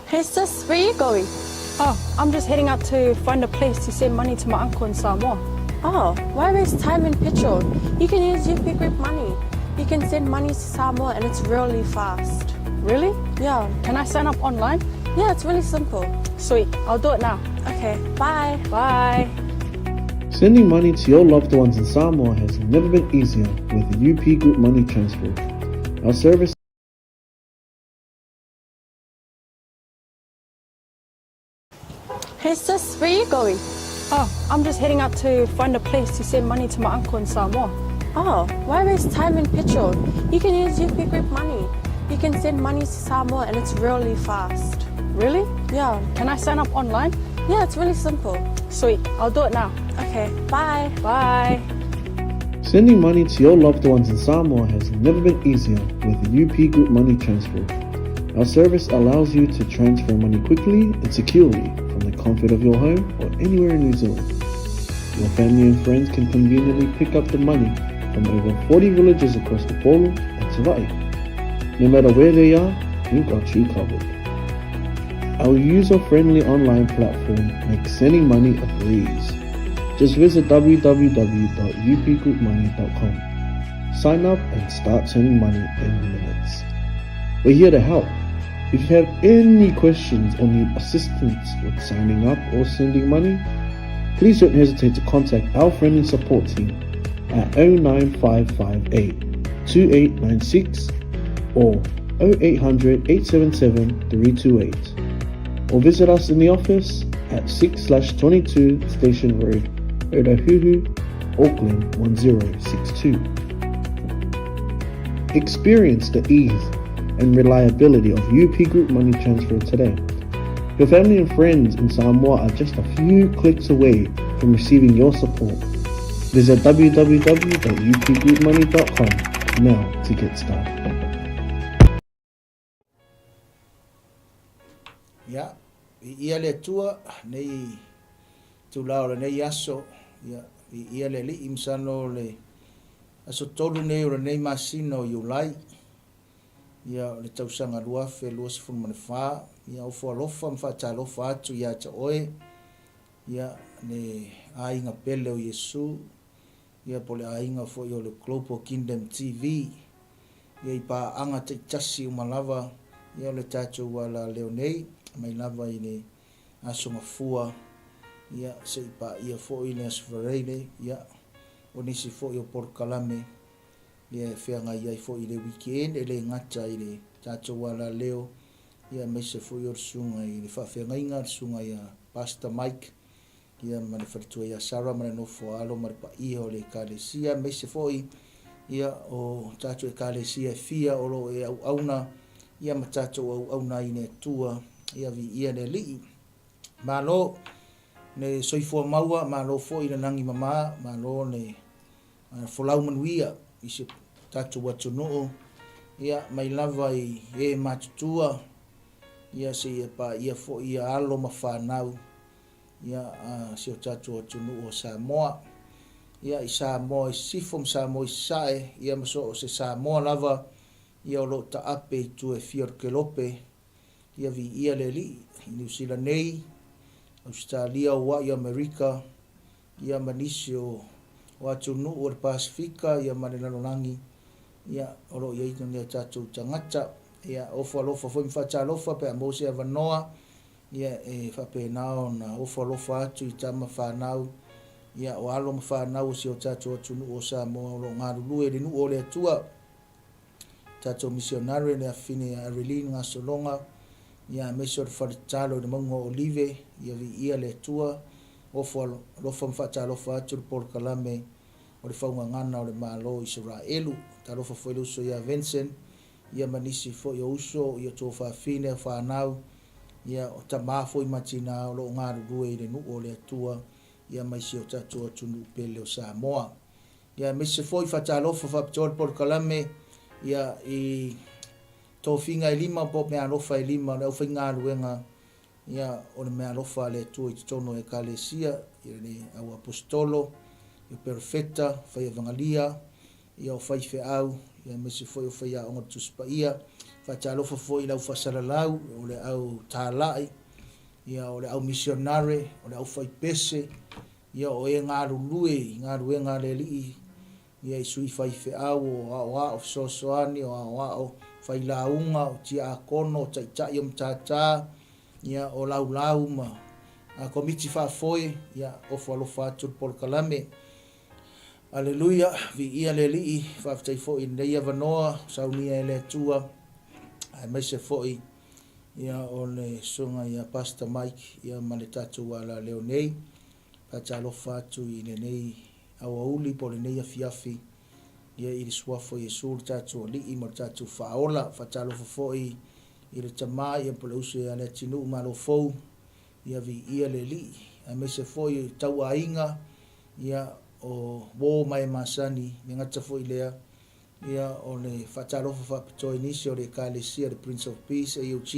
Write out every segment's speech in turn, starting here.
Hey sis, where are you going? Oh, I'm just heading out to find a place to send money to my uncle in Samoa. Oh, why waste time and petrol? You can use UP Group Money. You can send money to Samoa and it's really fast. Really? Yeah. Can I sign up online? Yeah, it's really simple. Sweet, I'll do it now. Okay, bye. Bye. Sending money to your loved ones in Samoa has never been easier with the UP Group Money Transfer. Our service. Hey sis, where are you going? Oh, I'm just heading out to find a place to send money to my uncle in Samoa. Oh, why waste time and petrol? You can use UP Group Money. You can send money to Samoa and it's really fast. Really? Yeah. Can I sign up online? Yeah, it's really simple. Sweet, I'll do it now. Okay, bye. Bye. Sending money to your loved ones in Samoa has never been easier with the UP Group Money Transfer. Our service allows you to transfer money quickly and securely from the comfort of your home or anywhere in New Zealand. Your family and friends can conveniently pick up the money from over 40 villages across the Polo and 𝚟𝚑𝚍𝚎. No matter where they are, we've got you covered. Our user-friendly online platform makes sending money a breeze. Just visit www.upgroupmoney.com. Sign up and start sending money in minutes. We're here to help. If you have any questions or need assistance with signing up or sending money, please don't hesitate to contact our friendly support team at 09558 2896 or 0800 877 328, or visit us in the office at 6/22 Station Road, Ōtahuhu, Auckland 1062. Experience the ease and reliability of UP Group Money Transfer today. Your family and friends in Samoa are just a few clicks away from receiving your support. Visit www.upgroupmoney.com now to get started. Ya, ia le tua nei tulao le nei aso, ya, ia le li imsano le aso tolu nei o nei masino iulai, ya le tausanga luafe luas fulmanfa, ya ofo alofa mfata alofa atu ya ta oe, ya ne ainga pele o Yesu, ya pole ainga fo yo le Global Kingdom TV, ya ipa anga te tasi umalava, ya le tatu wala leo nei, mai lava i ne asonga fua, ia se ipa ia fo i le asfarele, ia o nisi fo i o porkalame, ia whianga iai fo i le weekend, ele ngata i le tātou wala leo, ia mai se fo i o sunga i le whawhianga inga, sunga ia Pastor Mike, ia mani wharitua ia Sarah, mani no fo alo, mani pa iho le kālesia, mai se fo i, ia o tātou e kālesia fia, o lo e au auna, ia ma tātou au auna i ne tua, ia vi ia ne li Malo ne soifua maua, Malo fo i le nangi mama, Malo ne folau manuia i se tatu watu noo, ia mai lava i e matutua, ia se ia pa ia fo ia alo ma whanau, ia se o tatu watu noo Samoa, ia i Samoa i sifom Samoa i sae, ia maso o se Samoa lava, ia o lo ta ape i tu e 𝚟𝚑𝚍𝚎, ia vi ia le li, i New Zealand nei, Australia o i Amerika, ia manisi o atu nuu o le Pasifika, ia mane lalonangi, ia olo ia ito nia tātou tangata, ia ofa alofa foi mwhata alofa pe a mose a vanoa, ia e whapenao na ofa alofa atu i tama whanau, ia o alo ma whanau si o tātou atu nuu o Samoa, olo ngā rulu e le nuu o le atua, tātou misionare le afine a relin ngā solonga, ia meso de faritalo de mongo olive, ia vi ia le tua, ofa alofa mwhata alofa atu le porkalame, o le Faugagana o le Malo Isaraelu, ta lofa foi le uso ia Vincent, ia manisi foi o uso, ia tō whawhine whanau, ia o tamā foi matina o lo ngā rurue i le nuu o le atua, ia maisi o tātua tunu pele o Samoa. Ia mese foi whatalofa whapitoa le porkalame, ia i tō whinga e lima po mea alofa e lima, le au whainga ruenga, ia o le mea alofa le atua i tono e kalesia, ia le au apostolo, ia perfeta, whai evangalia, ia o whai au, ia mese foi o whai a onga tuspa ia, faatalofa foʻi lau faasalalau o le au tālaʻi ia o le au misionare o le au faipese ia o e galuega le alii ia i sui faifeʻau o aʻoaʻo fesoasoani o aʻoaʻo failauga o tia akono o taʻitaʻi o matatā ia o laulau ma komiti faafoe ia ofo alofa atu le polokalame aleluia viia le alii faafetai foʻi lenei avanoa saunia e le atua ae maise foʻi ia o le suga ia Pastor Mike ia ma le tatou alaleo nei faatalofa atu i lenei auauli po lenei afiafi ia i le suafo Iesu le tatou alii ma le tatou faaola faatalofa foʻi i le tamā ia po le usu ia le atinuu malo fou ia viia le alii ae maise foʻi tauaiga ia o wō mai masani me gata foʻi lea ia o le faatalofa faapitoe nisi o le ekalesia le Prince of Peace AOG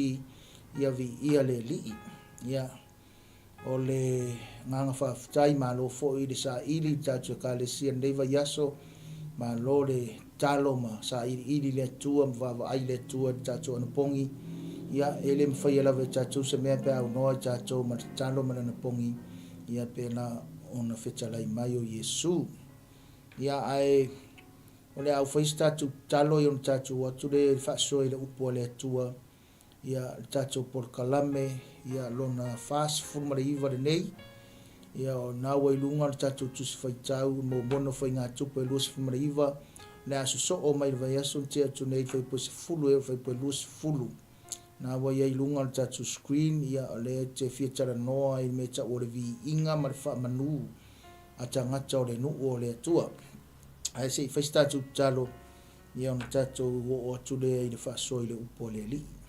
ia viia le alii ia o le gaga faafetai malo foʻi le saʻili tatou ekalesia lenei vaiaso malo le talo ma saʻiliʻili le atua ma vaavaai le atua le tatou anapogi ia e le mafaia lava e tatou se mea pe aunoa i tatou ma le talo ma le anapogi ia pena ona fetalai mai o Iesu ia ae o le ʻaufaisi tatou talo i ona tatou atu le faasoa i le upu o le atua ia le tatou polokalame ia lona fasifulumaliiva lenei ia o naua i luga le tatou tusi faitau momono faigatupua e 2.5 le asosoo mai le vaiaso na te atu nei faipuesefulu e o faipueluasefulu na wa ia ilunga le tatou screen ia o le te fiatalanoa i me taʻu o le VIIGA ma le FAAMANU a tagata o le nuu o le atua ae seʻi faisi tatou tatalo ia ona tatou oo atu lea i le faasoa i le upu o le alii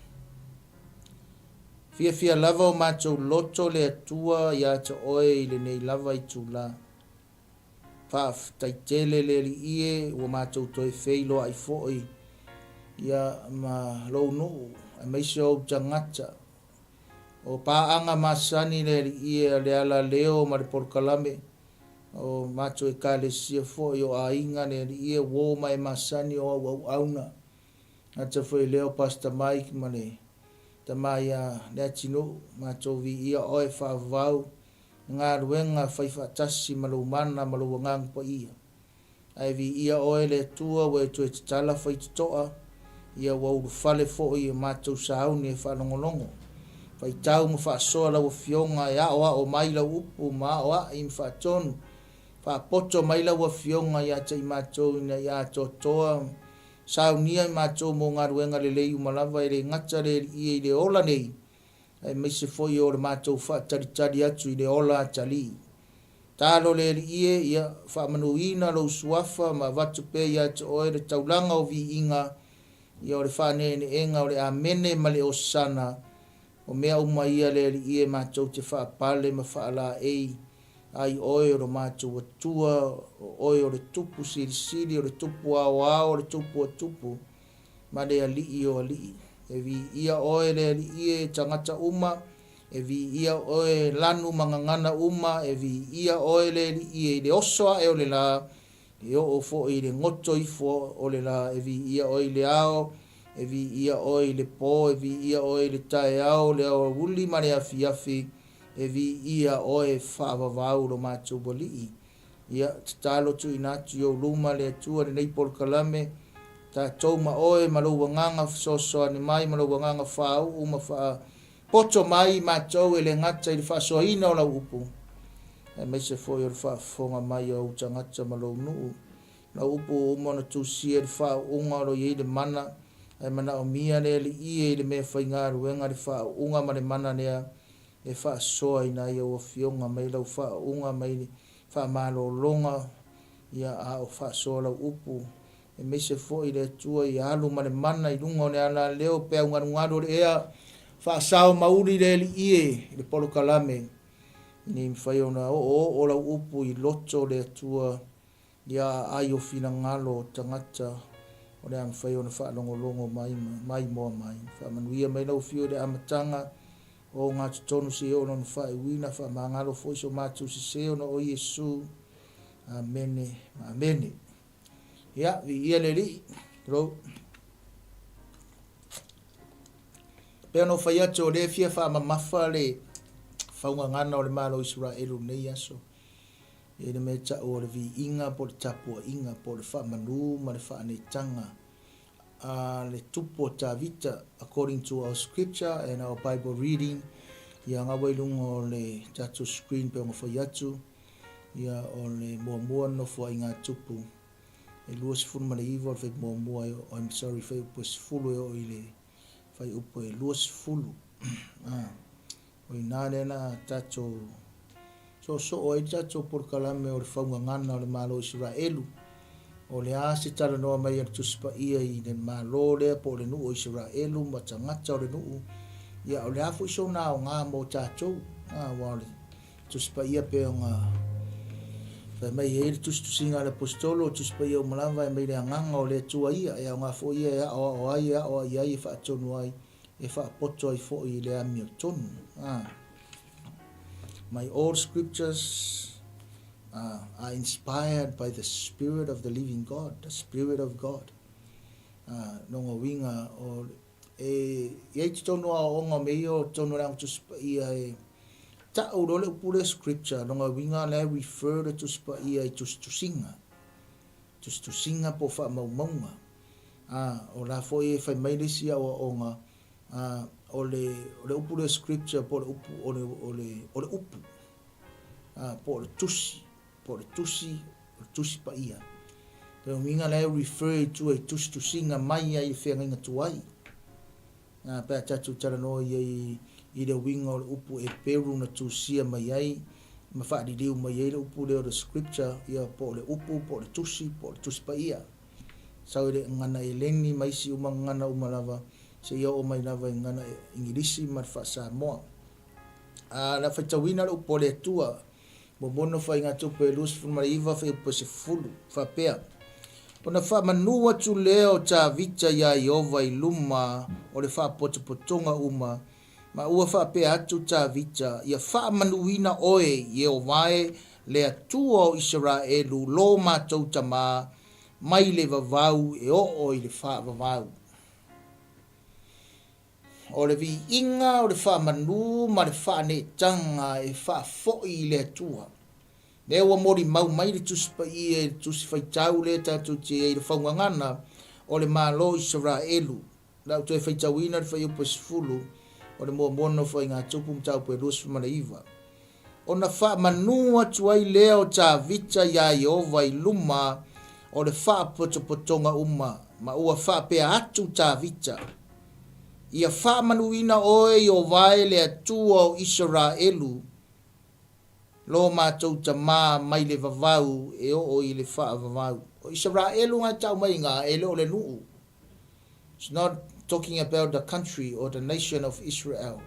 fiafia lava o matou loto le atua ia te oe i lenei lava i tula faafetaitele le alii ua matou toe fei loaʻi foʻi ia ma lou nuu e maise ou tagata o paaga masani le alii a le ala leo ma le polokalame o matou ekalesia foʻi o aiga le alii ua ma e masani o auauauna ata foi leo Pastor Mike ma le tama ia le atinuu matou viia oe faavavau galuega fai faatasi ma lou mana ma lou agaga paia ae viia oe le atua ua e toe tatala faitotoʻa ia ua ulufale foʻi o matou sauni e faalogologo faitau ma faasoa lau afioga e aʻoaʻo mai lau upu ma aʻoaʻi ma faatonu faapoto mai lau afioga iā taʻi matou ina iā toatoa saunia i matou mo galuega lelei uma lava e le gata le alii i le ola nei ae maise foʻi o le matou faatalitali atu i le ola atalii talo le alii ia faamanuina lou suafa ma vatu pe iā te oe le taulaga o VIIGA ia o le faaneeneega o le amene ma le osana o mea uma ia le alii matou te faapale ma faalaei ai oe o lo matou atua o oe o le tupu silisili o le tupu aoao o le tupu atupu ma le alii o alii e viia oe le alii e tagata uma e viia oe lanu magagana uma e viia oe le alii i le oso aʻe o le la e oo foʻi i le goto ifo o le la e viia oe i le ao e viia oe i le pō e viia oe i le taeao le aoauli ma le afiafi e viia oe faavavau lo matou alii ia tatalo tuuina atu i ouluma le atua lenei polokalame tatou ma oe ma lou agaga fesoasoani mai ma lou agaga fāuu ma faapoto mai matou e le gata i le faasoaina o lau upu e maise foʻi o le faafofoga mai o ou tagata ma lou nuu lau upu uma ona tusia i le faauʻuga o lo iai le mana ae manaʻomia le alii i le mea faigaluega le faauʻuga ma le mana lea e faasoa ina ia ua fioga mai lau faauʻuga mai le faamalōloga ia a o faasoa lau upu e maise foʻi le atua i alu ma le mana i luga o le alaleo pe augalugalu o le ea faasao mauli le alii i le polokalame ni mafai ona oo lau upu i loto le atua ia ai o finagalo tagata o le a mafai ona faalogologo mai moa mai faamanuia mai lau fio i le amataga o ngā tutonu se o lona whaewiina whaamangalo fo iso mātou se se o na o Iesu. Amene, amene. Ia, vi ia le li. Ro. Pea no whai atu o le fia whaamamafa le Faugagana o le Malo Isaraelu nei aso. E le me ta o le VIIGA po le tapuaʻiga po le FAAMANU ma le faaanetaga. Le tupu o tavita according to our scripture and our Bible reading. Ia ngawa i lunga o le tatou screen pe o ngawhai atu. Ia o le muamua no fua i ngā tupu. E lua sifuru ma le iwa o le whai muamua o I'm sorry whai upo sifuru e o i le whai upo e lua sifuru. O i nāne na tatou so o i tatou porkalame o le Faugagana o le Malo Isaraelu. O le a se tala noa mai ar tuspa ia i le Malo lea po le nuu o Isaraelu ma tangata o le nuu. Ia o le afu iso nā o ngā mo tatou. Wa le tuspa ia pe o ngā whai mai e le tustusinga le apostolo tuspa ia o malawa e mai le anganga o le tua ia. Ia o ngā fo ia e o ai e wha atonu ai e wha apoto ai fo i le ami o tonu. My all scriptures are inspired by the Spirit of the living God, the Spirit of God. Nonga winga o e tonu a onga mei o tonu rang tuspa ia e ta o le upule scripture nonga winga le refer to tuspa ia e tustusinga po wha maumaunga. O la fo e whai mai lesi a o onga o le upule scripture po le upu o le upu po le tusi pa ia. Pero minga le refer to a tustusinga mai ai whenga inga tuai. Pea tatu tala no i le winga o le upu e peru na tusia mai ai ma whaadi liu mai ai le upu leo le scripture ia po le upu po le tusi pa ia. Sau le ngana e leni mai si uma ngana uma lava se ia o mai lava i ngana ingilisi ma wha Samoa. La whaitawina le upo le tua momono whai ngā tupu e lusi fuma iwa whai upo se fulu whapea. Ona FAAMANU atu leo ta vita ia Iova i luma o le whaapotopotonga uma ma ua whapea atu ta vita ia FAAMANUina oe Ieovae le atua o Isaraelu lo mātou tamā mai le vavau e o i le whaavavau. O le VIIGA o le FAAMANU ma le faaanetaga e whaafoi i le atua. Le ua mori mau mai le tuspa i e tusi whaitau le tatou te e le Faugagana o le Malo Isaraelu. Lau tu e whaitau ina le whai upo sifulu o le mono whai ngā tupu mtau po e lusi whamana iwa. O na FAAMANU atu ai leo ta vita ia Iova i luma o le whaapotopotonga uma ma ua whaapea atu ta vita. Ia FAAMANUina oe Ieovae le atua o Isaraelu lo mātou tamā mai le vavau e o i le whaavavau. O Isaraelu ngā tau mai ngā e leo le nuu. It's not talking about the country or the nation of Israel.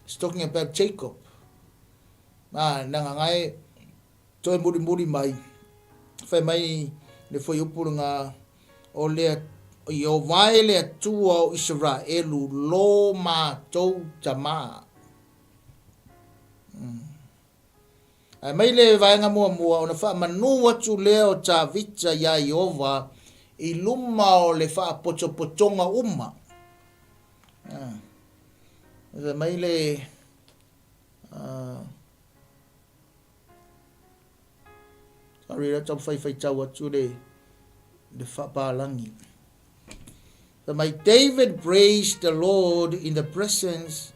It's talking about Jacob. Nanga ngai toi muri mai. Whai mai le whai upuru ngā o le Ieovae le atua o Isaraelu lo mātou tamā. Ai mai le vaenga mua ona FAAMANU atu leo ta vita ia Iova i luma o le whaapotopotonga uma. Mai le sorry, that's all whai tau atu le whaapalangi. My David praised the Lord in the presence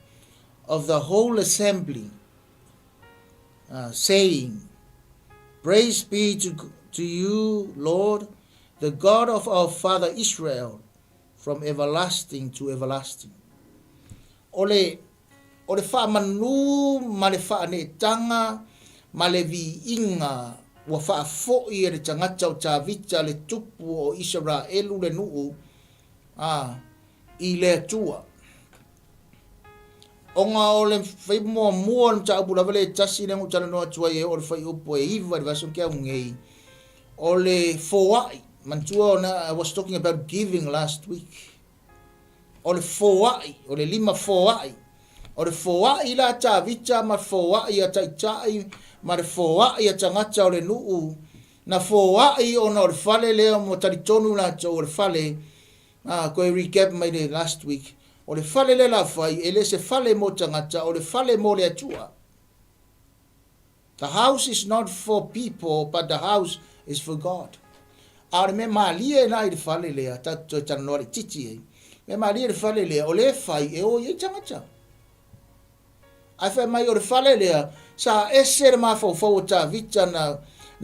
of the whole assembly, saying, Praise be to you, Lord, the God of our father Israel, from everlasting to everlasting. Ole FAAMANU ma le faaanetaga ma le VIIGA ua faafoʻi e le tagata o tavita le tupu o Isaraelu le nuu i le atua. Onga o le whai mua le mtaapu lava le tasi le ngutala noa tua e o le whai upo e iwa le vaso kia ngei. O le foai, mantua I was talking about giving last week. O le foai, o le 5 foai. O le foai la tavita ma foai a taitai ma le foai a tangata o le nuu. Na foai o na o le fale leo mo taritonu la o le fale. Ko e recap mai le last week. O le fale le la fai, e le se fale mo tangata, o le fale mo le atua. The house is not for people, but the house is for God. Aore me maalie na i le fale lea, tanori titi e. Me maalie le fale lea, o le fai e o ye tangata. Ai fai mai o le fale lea, sa ese le mafau ta vita na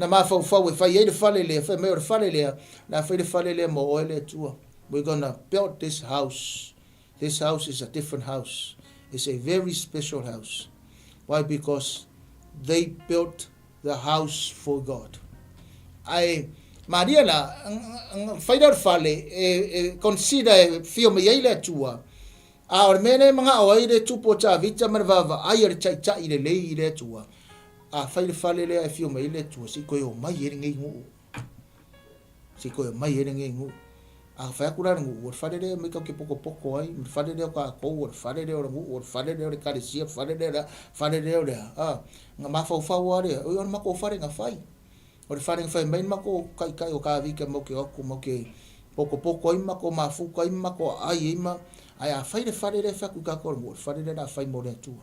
mafau e fai e le fale lea, fai mai o le fale lea, na fai le fale lea mo o le tua. We're gonna build this house. This house is a different house. It's a very special house. Why? Because they built the house for God. Ai Maria la faida fale consider fio me ile tua. A mene mga o ile tupo cha vita marvava ai cha ile le ile tua. A faida fale le fio me ile tua si ko yo mai ere ngai ngu. Si ko yo mai ere ngai ngu. A fa kura ngu o fale le me ka ke poko ai, me fale le ka ko o fale le o ngu o fale le ka le sia fale le nga mafau are o ma ko fare nga fai. O le fare nga fai mai ma ko kai o ka vika mo ke poko ai ma ko mafu kai ma ko ai ma ai a fai le fare le fa ku ka ko mo fare le na fai mo le tu.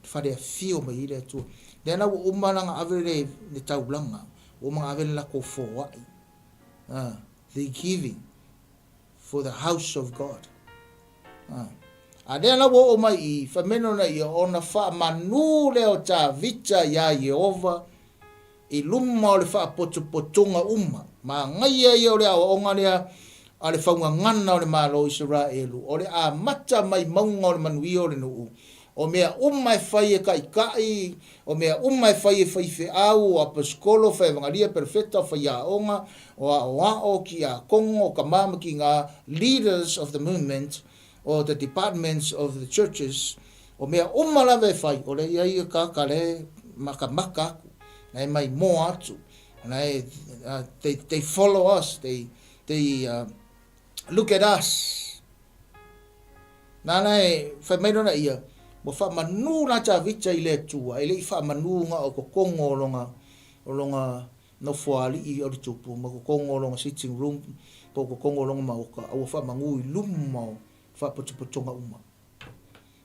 Fare fio me ile tu. Dena o umana avele le taulanga. O mga avele la ko fo ai. The giving for the house of God. Adela wo o mai I fameno na I ona FAAMANU leo ta vita ya Yehova I luma o le potunga uma ma ngai ia o le aonga lea a le Faugagana o le Malo Isaraelu o le a mata mai maunga o le manui o le nuu o mea e fai e kai o mea e fai fe au a paskolo fai vangaria perfecta fai aonga o ki a kongo ka mama ki ngā leaders of the movement or the departments of the churches o mea lava e fai o le ia ka kale maka ai mai mo atu they follow us they look at us nana e fai mai na ia mo FAAMANU na cha vita I le tua I le FAAMANU nga o kongo longa no fuali I o tupu mo kongo longa sitting room po kongo longa mauka o FAAMANU I luma potunga uma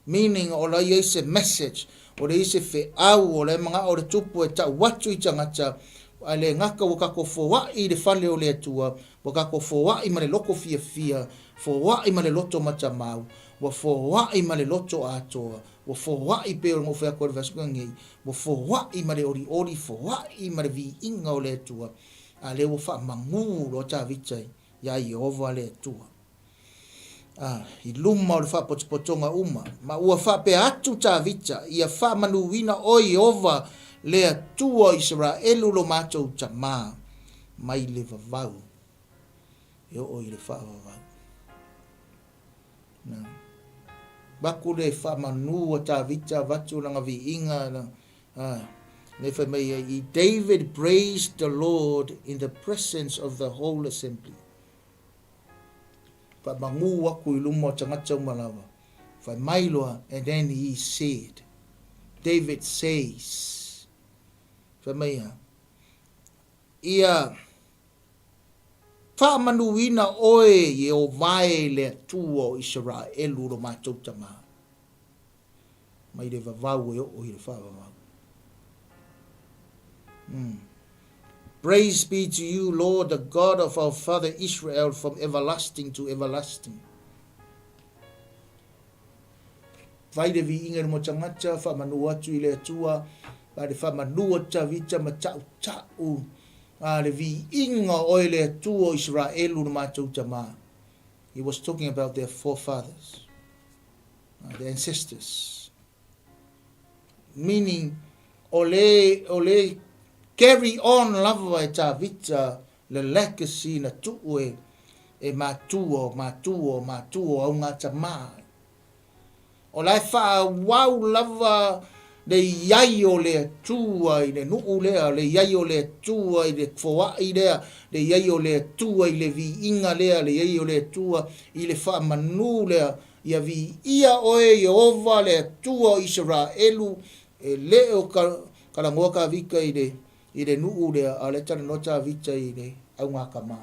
meaning o la ise message o le ise fe au o le mga o le tupu e ta watu I tangata ale ngaka o kako foa I le fale o le tua o kako foa I male loko fia foa I male loto matamau wa foa I male loto atoa wa foa I pe o mo fea ko le vasku ngi wa foa I male ori foa I male VIIGA o le tua ale o FAAMANU lo ta vitai ya Yehova le tua I luma o le potunga uma ma ua pe atu ta vita ia FAAMANU wina o Yehova le atua Isaraelu lo matou tama mai le vavau e o I le whaavavau baku le FAAMANU o ta vita vatu langa VIIGA le wha mai David praised the Lord in the presence of the whole assembly pa mangu aku I luma o tangata umalawa. Whai mailoa, and then he said, David says, whai maia, ia FAAMANU ina oe ye o vai le tua o Isaraelu lo matou tama. Mai le vavau e o I le whaavavau. Praise be to you, Lord, the God of our father Israel, from everlasting to everlasting. Vai de VIIGA mo tangata FAAMANU atu I le atua, pa de FAAMANU o ta vita ma tau le VIIGA o le atua o Isaraelu no matou tama. He was talking about their forefathers, their ancestors. Meaning, ole carry on lava e ta vita le legacy na tu'u e matuo au ngā tama. O lai wau lava le iai o le tua I le nuu lea, le iai o le tua I le foai lea, le iai o le tua I le VIIGA lea, le iai o le tua I le FAAMANU lea, ia ia oe Yehova le tua o Isaraelu e leo kalangoa ka vika I le nuu lea, a le tana nota vita I le au ngā kama.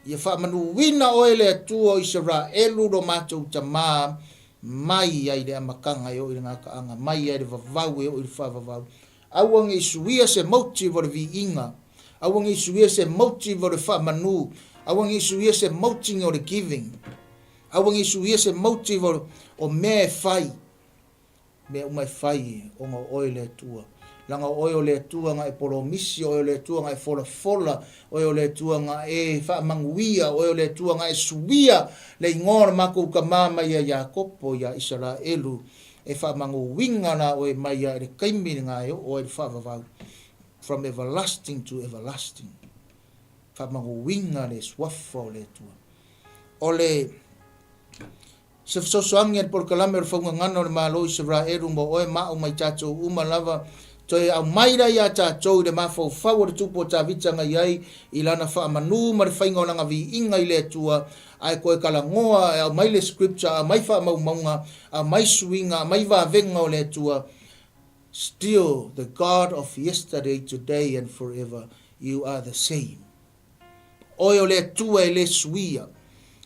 ia whaamanu wina o ele atua o Isaraelu ro mātou tamā, mai ai le amakanga e o i ngā kaanga, mai ai le vavau e o i le whavavau. Auang i suia se mauti vo le VIIGA, auang i suia se mauti vo le whaamanu, auang i suia se mauti o le giving, auang i suia se mauti vo o mea whai, mea umai whai o ngā oile atua. Langa o le tua nga e polomisi, o le tua nga e fola, o le tua nga e whaamanguia, o le tua nga e suia, le ingora mako ka mama ia Iakopo ia Isaraelu, e whaamanguinga na o e mai ia e kaimi nga e o e whaavavau. From everlasting to everlasting. Whaamanguinga le swafa o le tua. O le se sosoangi e porkalame o whaungangana o le Malo Isaraelu mo o e mao mai tatou umalava, toi au maira ia tātou le mafau fau le tupo tāwitanga iai i lana whaamanu ma le whainga o nanga VIIGA i le atua ai koe kalangoa au mai le scripture a mai whaamaumaunga a mai suinga a mai vāvenga o le atua. Still the God of yesterday, today and forever, you are the same. Oi o le atua e le suia,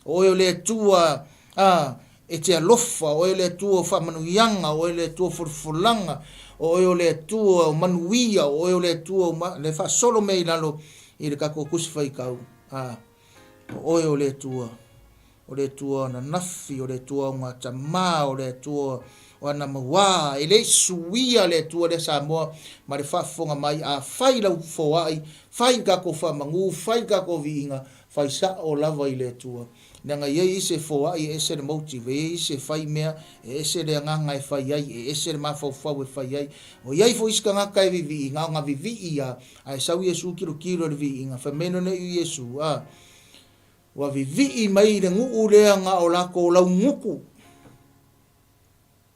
oi o le atua e te alofa, oi o le atua whaamanuianga, oi o le atua furfulanga, o le tua o manuia, o le tua o le fa solo mei lalo i le kako kusifai kau. O le tua na nafi, o le tua o ngā tamā, o le tua o ana maua, e le suia le tua le Samoa, ma le whafonga mai a whai lau fōai, whai kako whamangu, whai kako VIIGA, whai sa o lava i le tua. Nanga iei se fōai e se le motive, e se whai mea, e se le anganga e whai ai, e se le mawhau e whai ai. O iei fo iska ngaka e VIIGA, o ngā VIIGA, ai sau Iesu kiro le VIIGA, whameno ne i Iesu, wa VIIGA mai le nguu lea ngā o lako lau nguku.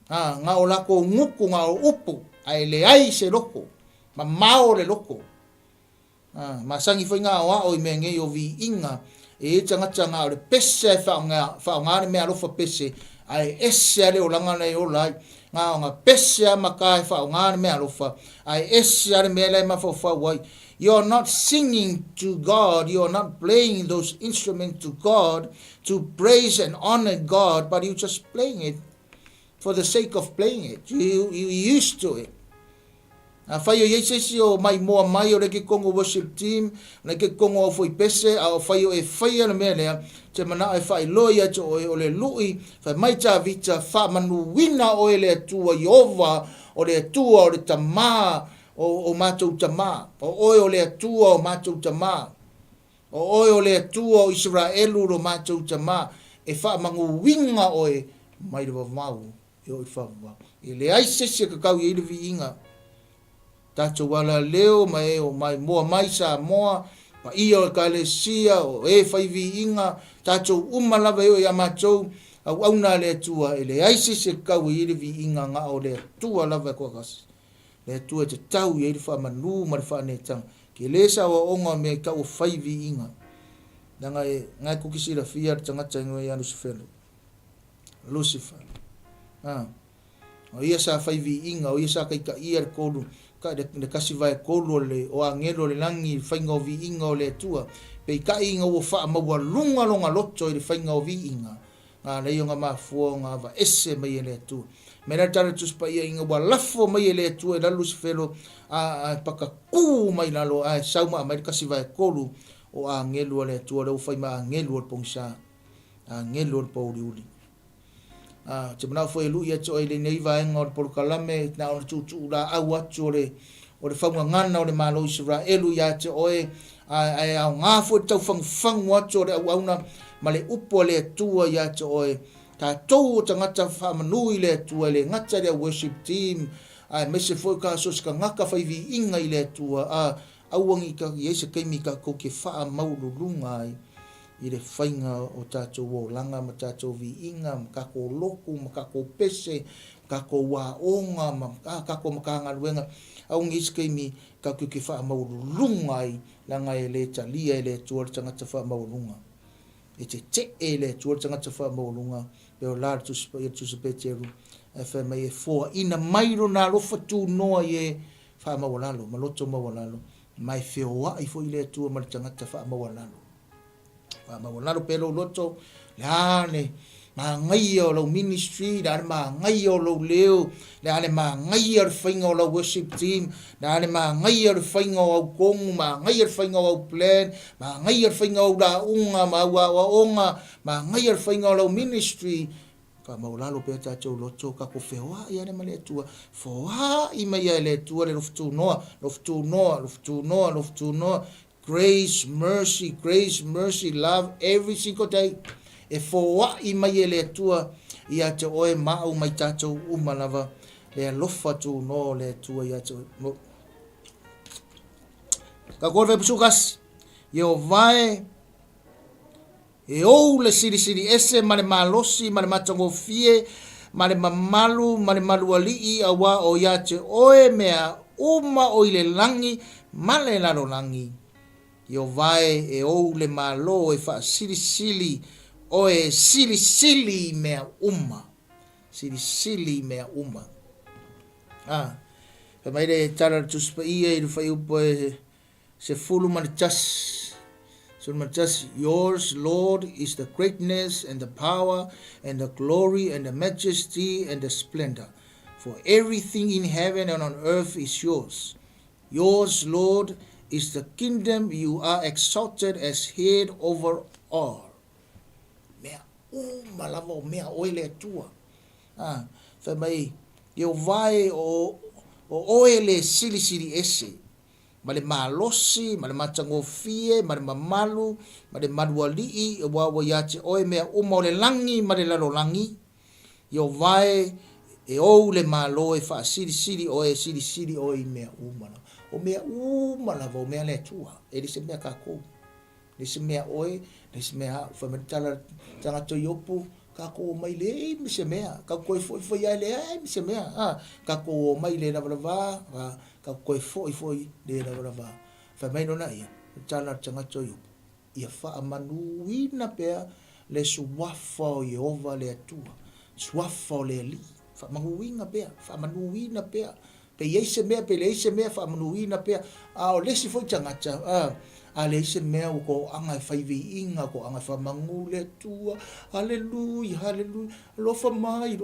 Ngā o lako nguku, ngā o upu, ai le ai se loko, ma mao le loko. Ma sangi whai ngā o ao i mea ngei o VIIGA, e tangata ngā o le pese e whaongāre mea alofa pese, ai ese ale o langa nei o lai, ngā o ngā pese a maka e whaongāre mea alofa, ai ese ale mea lai mawhau wai. You're not singing to God, you're not playing those instruments to God, to praise and honor God, but you're just playing it for the sake of playing it. You used to it. Whai o yeisesi o mai moa mai o reke kongo worship team, reke kongo o fwoi pese, a o whai o e whai ana mea lea, te mana e whai loia to o le lui, whai mai tā vita, whaamanu wina o e le atua Iova, o le atua o le tamā, o mātou tamā, o le atua o mātou tamā, o le atua o Isaraelu o mātou tamā, e whaamangu winga o e mai rewa mau, e o i whaamau. E le aisesi ka kau i le VIIGA, tātou wala leo mai o mai moa mai sa moa, pa ia o kalesia o e whai VIIGA, tātou umalawa e o i amatou, au auna le atua, e le aise se kau i le VIIGA ngā o le atua lawa kua kasi. Le atua te tau i le whaamanu ma le whaanetanga, ke le sa o onga me kau o whai VIIGA. Nanga e ngai kukisira fia tangata ingoe i Lucifer. Lucifer. O ia sa whai VIIGA, o ia sa kai ka ia le kolu, ka le kasi vai kolo le o angelo le langi whainga o VIIGA o le atua, pe ka inga o wha maua lunga longa loto i le whainga o VIIGA, ngā leo ngā mafua ngā wa ese mai e le atua. Mera tara tuspa ia inga wa lafo mai e le atua e la Lucifero a paka kū mai lalo a sauma mai kasi vai kolo o angelo le atua le o whaima angelo o pongsa, angelo o pauriuli. Te manau foi lu ia to ile nei vaenga o Porkalame na o tutu la au atu o le whaungangana o le Malo Isaraelu ia te oe ai au ngā foi tau whangu atu o le au auna ma le upo le atua ia te oe tātou o tangata whaamanu i le atua le ngata le worship team ai mese foi ka sos ka ngaka whai VIIGA i le atua auangi ka iese keimi ka ko ke wha maururunga ai i le whainga o tātou o langa ma tātou VIIGA, ma kako loku, ma kako pese, kako waonga, ma kako makangaruenga. Au ngiske mi kako ke wha maururunga i langa e le talia e le tuar tangata wha maurunga. E te e le tuar tangata wha maurunga, peo lara tusipetieru, e wha mai e fōa. Ina mairo nā rofa tū noa i e wha mawalalo, maloto mawalalo, mai whioa i fo i le tuar ma tangata wha mawalalo. ma lalo pelo loto lane ma ngai o lo ministry da ma ngai o lo leo da ma ngai o whainga o lo worship team da ma ngai o whainga o kong ma ngai o whainga o plan ma ngai o whainga o da unga ma wa onga ma ngai o whainga o lo ministry fa maulalo pe ta cho loto ka ko fewa ia ne male tua foa I mai ia le tua le loftu no grace mercy love every single day e foa I mai le tua ia te oe mau mai tatou umalava le lofa tu no le tua ia te no ka ko ve pusukas yo vai e ou le siri ese male malosi male matango fie male mamalu male maluali awa o ia te oe mea uma o ile langi male lalo langi yo vai e ou le malo e fa siri oe sili mea uma mea uma fa mai le tala tuspa ia I fai upo se fulu mane tas so just yours Lord is the greatness and the power and the glory and the majesty and the splendor for everything in heaven and on earth is yours Lord is the kingdom you are exalted as head over all mea malava o mea oile tua fa mai yo vai o oile sili ese male malosi male matangofie male mamalu male maduali wa yache oe mea uma le langi male lalo langi yo vai e o le malo e fa sili oe sili oe mea uma o mea le tua e se mea kako le se mea oe le se mea fa metala tanga to yopu kako mai le mi se mea kako foi ai le mi se mea kako mai le lava ka koe foi le lava fa mai nona ia tala tanga to yopu ia FAAMANU ina pea le suafa o Yehova le atua suafa o le ali FAAMANU ina pea pe yeise mea pe leise mea FAAMANU ina pea o lesi foi tangata a leise mea ko anga fai VIIGA ko anga FAAMANU le tua haleluya lofa mai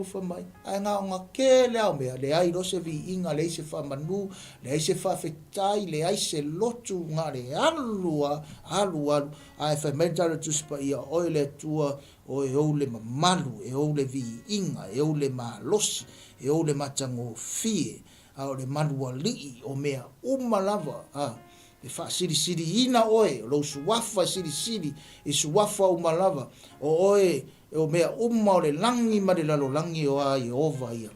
anga ke le au mea le ai rose VIIGA leise FAAMANU leise faafetai le ai se lotu ngare alua ai fa mental tuspa ia o le tua o e o le mamalu e o le VIIGA e o le malosi e o le matango fie a o le manuali o mea umalava e fa siri ina oe lo suafa siri e suafa umalava o oe o mea o le langi ma le lalo langi o a Yehova ia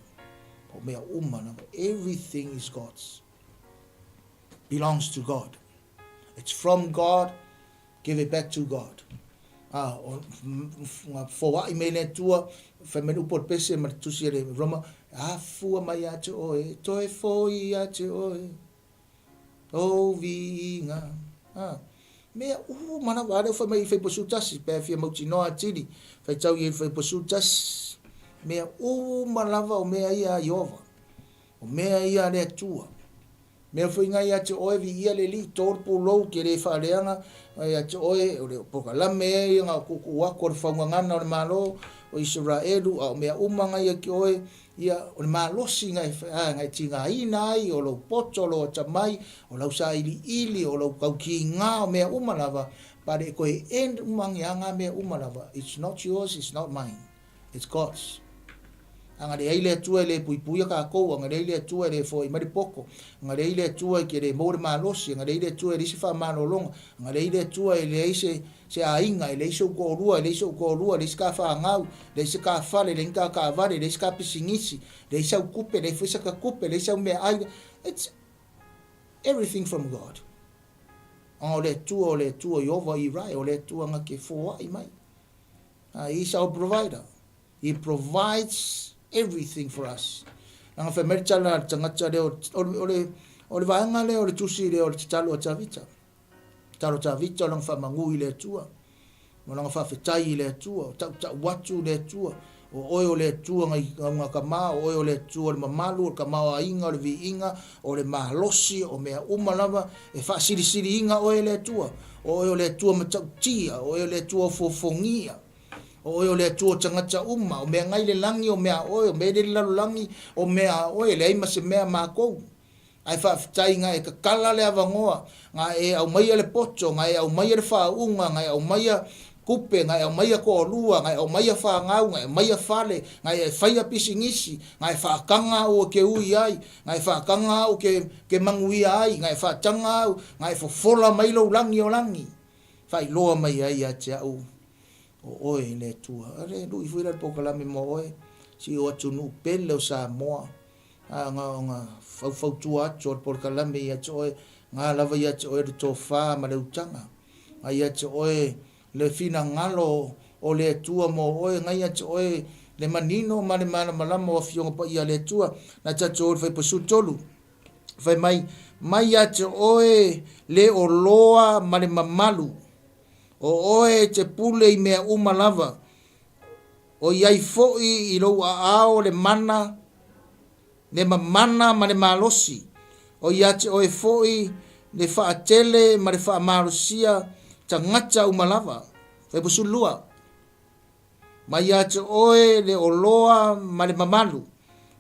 o mea umalava everything is God's belongs to God it's from God give it back to God for what I le tua fa menu por pese ma tusi le Roma fua mai ate oe toe foi ate oe o VIIGA mea mana wale fa mai fai posutasi pe fia mauti noa tiri fai tau i fai posutasi mea malava o mea ia Yehova o mea ia le tua mea fai ngai ate oe VIIGA le li torpo lou ke le whaaleanga ate oe o le pokalame ia ngā kuku wako le Faugagana o le Malo o Isaraelu o mea ngai ake oe ia o le malosi ngai tinga ina ai o lo poto lo tamai o lo sa ili o lo kaukinga o mea umalava pare koe end umangi anga mea umalava it's not yours it's not mine it's God's anga le ile tua le puipuia ka ko anga le ile tua le foi mari poko anga le ile tua ke le mo malosi anga le ile tua le sifa manolonga anga le ile tua le ise se ainga le iso ko rua le ska fa ngau le ska fa le nka ka vale le ska pisingisi le isa kupe le fisa ka kupe le isa me ai it's everything from God le tua Yehova Irai o le tua nga ke fo ai mai he's our provider he provides everything for us nga fa merchala tangata le o le vaanga le o le tusi le o le talo tavita lang fa mangui le tua mo lang fa fetai le tua ta watu le tua o oe o le atua ngai ngā kama, o oe o le atua le mamalu, o le kamao a inga, o le VIIGA, o le mahalosi, o mea umalava, e wha siri inga oe le atua, o oe o le atua matautia, o oe o le atua fofongia, o oe o le atua tangata uma, o mea ngai le langi, o mea oe, o mea le lalo langi, o mea oe, le aima se mea mākou. Ai whaafitai ngā e kakala le avangoa, ngā e au maia le poto, ngā e au maia le whaunga, ngā e au maia kupe, ngā e au maia ko olua, ngā e au maia whaangau, ngā e maia whale, ngā e whaia pisingisi, ngā e whaakanga o ke ui ai, ngā e whaakanga o ke mangui ai, ngā e whaatanga au, ngā e fofola mailo langi o langi. Whai loa mai ai a te au o oe le tua. Are lui fuira le pokalame mo oe, si o atu nu pele o sa moa. Ngā fau tua atu o le pokalame i atu oe, ngā lava i atu oe le tō whā ma le utanga. Ai atu oe le fina ngalo o le tua mo oe, ngai atu oe le manino ma le mana malama o fionga pa ia le tua, na tatu oe fai pasu tolu. Fai mai atu oe le o loa ma le mamalu. O oe te pule i mea umalava. O iai foi i rou a ao le mana, le mamana ma le malosi. O iate oe foi le whaatele ma le whaamalosia tangata umalava. Fai pusu lua. Ma iate oe le oloa ma le mamalu.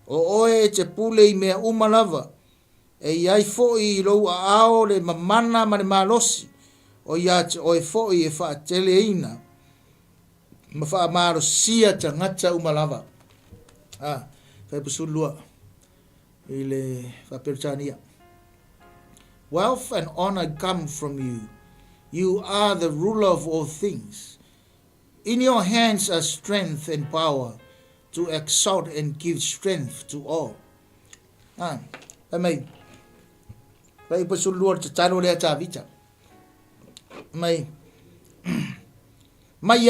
O oe te pule i mea umalava. E iai foi i rou a ao le mamana ma le malosi. O iate oe foi e whaatele ina. Ma whaamalosia tangata umalava. Fai pusu lua. Ile whaperitania. Wealth and honor come from you. You are the ruler of all things. In your hands are strength and power to exalt and give strength to all. Mai pasulur te talo le ata vita. Mai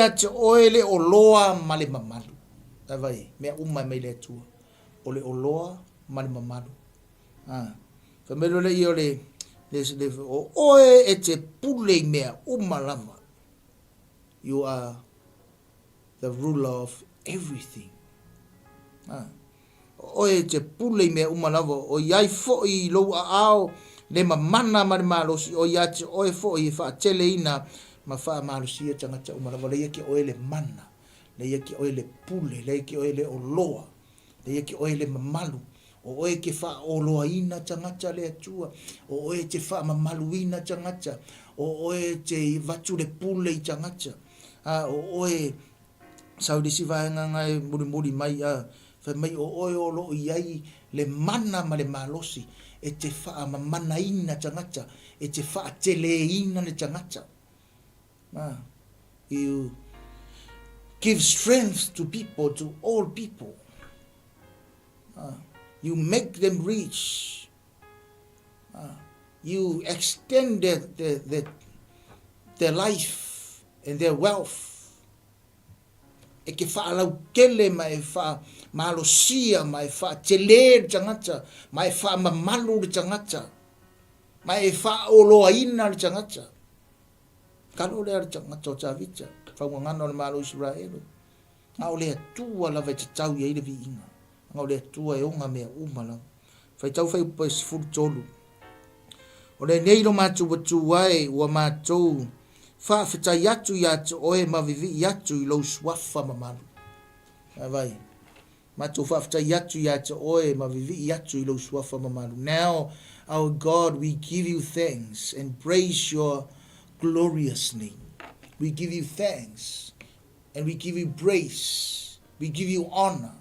ate oele o loa male mamalu. Vai, mea mai le tua. Ole o loa male mamalu. Famelo le io le oe e te pule mea umalama. You are the ruler of everything. Oe te pule mea umalama. O iai foi lo a ao le mamana ma le malosi. O iai te oe foi e wha tele ina ma wha malosi e tangata umalama. Le iaki oe le mana. Le iaki oe le pule. Le iaki oe le oloa. Le iaki oe le mamalu. O oe ke wha oloa ina tangata le atua. O oe te wha mamalu ina tangata. O oe te vatu le pule i tangata. O oe saudisi vaenga ngai muri mai. Wha mai o oe o lo iai le mana ma le malosi. E te wha mamana ina tangata. E te wha tele ina le tangata. You give strength to people, to all people. You make them rich. You extend their life and their wealth. E ke whaalau kele mai wha malosia, mai wha tele tangata, mai wha mamalu tangata, mai wha oloa ina tangata. Kalo lea tangata o tawita, Faugagana o le Malo Isaraelu. Ngā o lea tua lava te tau i eile VIIGA. Ngā o lea tua e onga mea umala. Fai tau fai upa sifuru tolu. O le neiro mātou watu ai ua mātou whaafetai atu i atu oe mavivi atu i lau swafa mamalu. Vai. Mātou whaafetai atu i atu oe mavivi atu i lau swafa mamalu. Now, our God, we give you thanks and praise your glorious name. We give you thanks and we give you praise. We give you honor,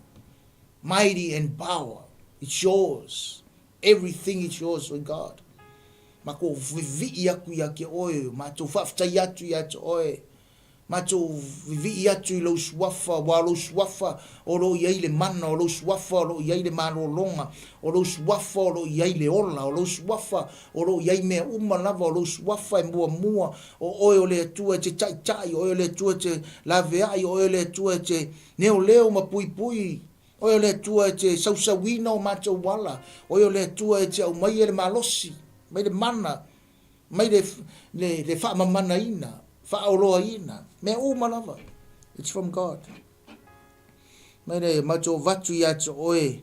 mighty and power. It's yours. Everything is yours, O God. Mako vivi aku ya ke oe, mato whaftai atu i atu oe, mato vivi atu i lau swafa, wa lau swafa, o lo iai le mana, o lau swafa, o lo iai le mano longa, o lau swafa, o lo iai le ola, o lau swafa, o lo iai mea umalava, o lau swafa e mua, o oe o le atua te tai, o oe o le atua te laveai, o oe o le atua te leo ma pui, o oe o le atua te sausawina o mato wala, o oe o le atua te au mai le malosi, mai le mana, mai le whaamamana ina, whaoloa ina, mea umalava. It's from God. Mai le macho vatu ya te oe.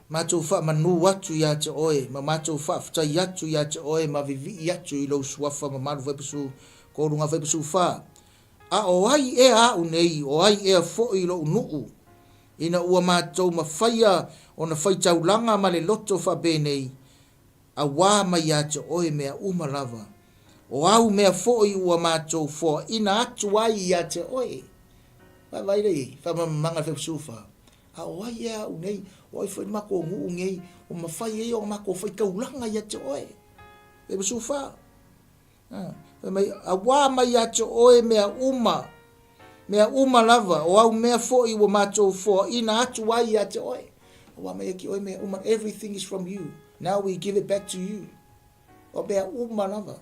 Macho whaamanu watu ya te oe. Ma macho whaafutai atu ya te oe. Ma vivi atu I lau suafa ma maru whepusu. Korunga whepusu wha. A o ai e a unei. O ai e a fo I lo unuu. Ina ua macho ma whaia. O na whaitaulanga ma le loto wha benei. A wā mai ya te oe mea umalava. O au mea fo I ua macho fo. Ina atu ai ya te oe. Vai rei. Whamamanga whepusu wha. A o ai e a unei. O ai whai mako ngu ngei, o mawhai e o mako whai kaulanga ia te oe. E basu wha. A wā mai a te oe mea uma lava, o au mea fo I wa mato fo, ina atu ai ia te oe. O wā mai a ki oe mea uma, everything is from you. Now we give it back to you. O mea uma lava.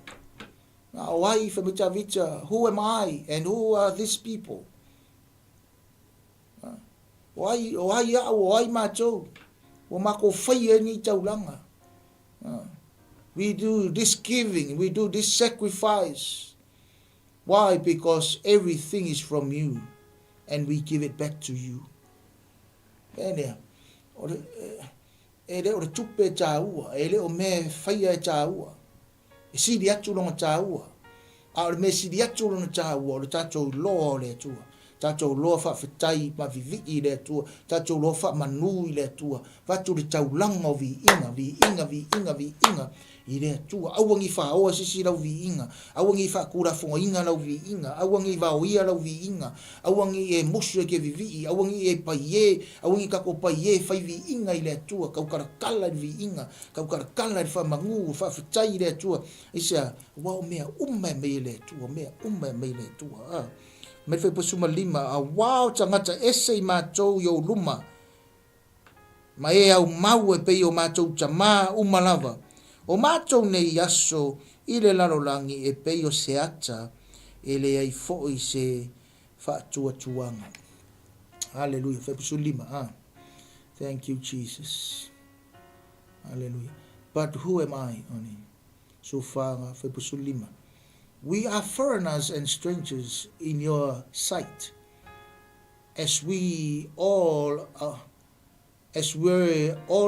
O ai whamita vita, who am I and who are these people? O ai mātou. O mako whaia ni taulanga. We do this giving. We do this sacrifice. Why? Because everything is from you. And we give it back to you. Enea. E le o le tupe tā ua. E le o me whaia tā ua. E siri atu longa tā ua. A o le me siri atu longa tā ua. O le tātou loa o le atua. Tātou loa whawhetai ma vivi I le atua. Tātou loa whamanu I le atua. Vatu le taulanga o vi inga. I le atua. Awangi whaoa sisi lau vi inga. Awangi whakura whonga inga lau vi inga. Awangi whaoia lau vi inga. Awangi e mosu e ke vivi. Awangi e paie. Awangi kako paie whai vi inga I le atua. Kau karakala I vi inga. Kau karakala I whamangu. Whawhetai I le atua. Isa, wao mea me le atua. Mea me le atua. Me fe posuma lima a wao tangata ese I mātou yo luma. Ma e au mau e pe o mātou tama umalava. O mātou nei aso I le lalolangi e pe o se ata e le ai foi se whaatua tuanga. Hallelujah. Fe posu lima. Thank you, Jesus. Hallelujah. But who am I? So far, fe posu lima. We are foreigners and strangers in your sight, as were all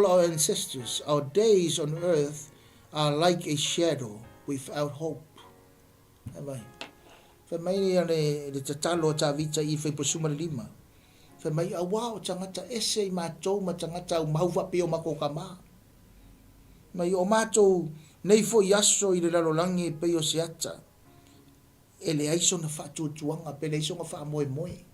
our ancestors. Our days on earth are like a shadow without hope. Amen. Famai le tatalo ta vita I fe posuma lima. Famai awao tangata ese matou ma tangata umauva pe o makokama. Mai o matou nei fo yaso I le lalolangi pe o seata. Ele aiso na whaatuatuanga, pele aiso nga whaamoe.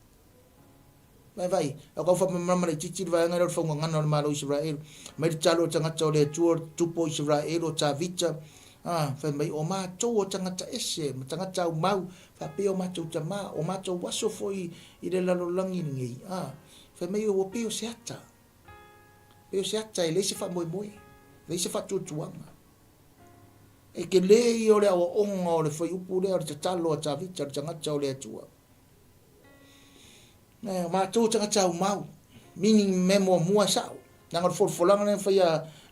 Vai, a kau whamamama le titi vai ngara whaungangana o Malo Isaraelu. Mai te talo o tangata o le 𝚘𝚘𝚙𝚢𝚘 Isaraelu o tā vita. Whai mai o mātou o tangata ese, ma tangata o mau, whape o mātou tama, o mātou waso foi I le lalolangi ngei. Whai mai o peo se ata. Peo se ata e leise whaamoe. Leise whaatuatuanga. E ke lei o le awa onga o le whai upu lea o le tatalo a tā vita, le tangata o le atua. Mātou tangata o mau, meaning memo mua sao. Nanga le wholwholanga le whai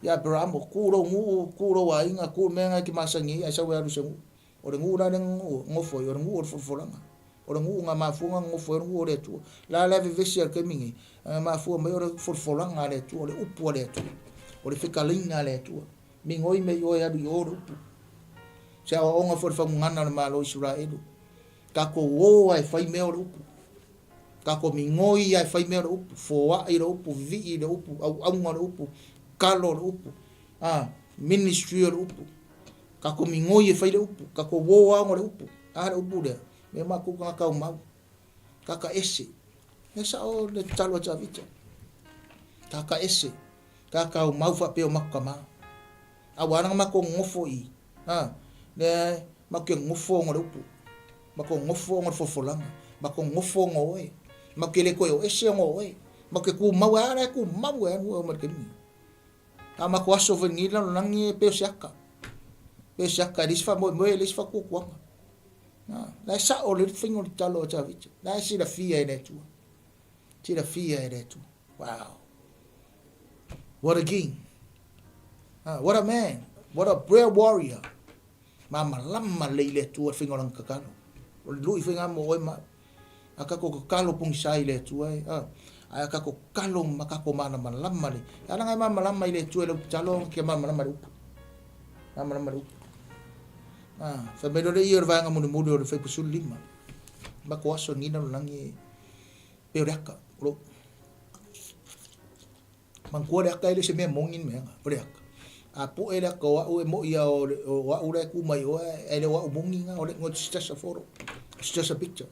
a Bramo, kūro a inga, kūro menga ki masangi, a sawe alu se ngu. O le ngu la le ngofoi, o le ngu o le wholwholanga. O le ngu ngā mafuanga ngofoi, o le ngu o le atua. La leve vesi al kemingi, mafua mai o le wholwholanga le atua, o le upu o le atua. O le whikalinga le atua. Mingoi me oi alu I o le upu. Se awa onga fo le whangungana le Malo Isaraelu. Kako o ai whai mea o le upu. Kako mingoi ai whai mea o le upu. Foa I le upu, vii le upu, au aunga le upu, kalo le upu. Ministry o le upu. Kako mingoi e whai le upu. Kako o aunga le upu. Le upu lea. Me mako kaka o mau. Kaka ese. Nesa o le talo a vita. Kaka ese. Kaka o mau whape o makama. Awaranga mako ngofo I. Le mako ngofo ngore upu. Mako ngofo ngore fofolanga. Mako ngofo ngoe. Mako le koe o ese ngoe. Mako ku mau ara ku mau o markemi. Mako aso venila langi pe siaka. Pe siaka disfa mo disfa ku kwanga. La sa o le fingo di talo ta vita. La si la fia ene tu. Si la fia ene tu. Wow. What a king. What a man. What a prayer warrior. Mama lama leile tu fingo lang kakalo. O lui finga mo oi ma. Aka ko kakalo pung sai le tu ai. ai ka ko kalo maka ko mana malama le ala ngai mama malama ile tu le chalo ke mama malama le mama malama le fa me do ir va ngamu mu do fe pusul lima ba ko aso ngina langi pe reka lo man ko reka ile se me mongin me reka apu ele ko wa mo ia wa ure ku mai o ele wa monginga o le ngot just a photo it's just a picture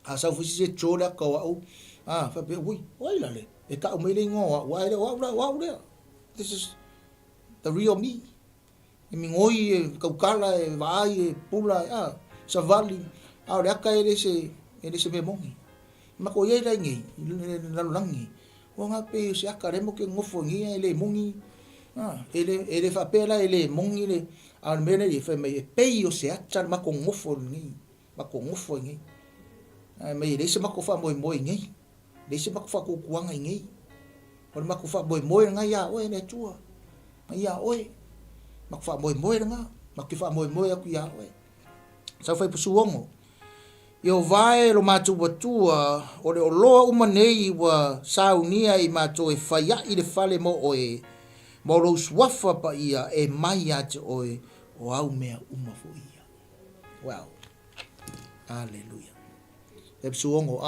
asa fu se chola ko wa fa pe ui oi la le e ka o me le ngo wa ele wa ure this is the real me e mi ngoi ka kala e vai e pula sa vali a le ka ele se me mongi ma ko ye la ngi la langi o nga pe se aka re mo ke ngofo ngi ele mongi ele fa pela ele mongi le al mene e fa me pe o se acha ma ko ngofo ngi me le se ma ko fa moi ngi le se ma ko fa ko kuanga ngi o ma ko fa moi nga ya o ele tua ya oi ma ko fa moi nga ma ki fa moi aku ya oi sa fa pusuongo yo vai lo matu watua o le loa umanei wa saunia i matu e faia i le fale mo oe mo lo swafa pa ia e mai ate oe o au mea fo ia. Wow. Hallelujah. Epsuongo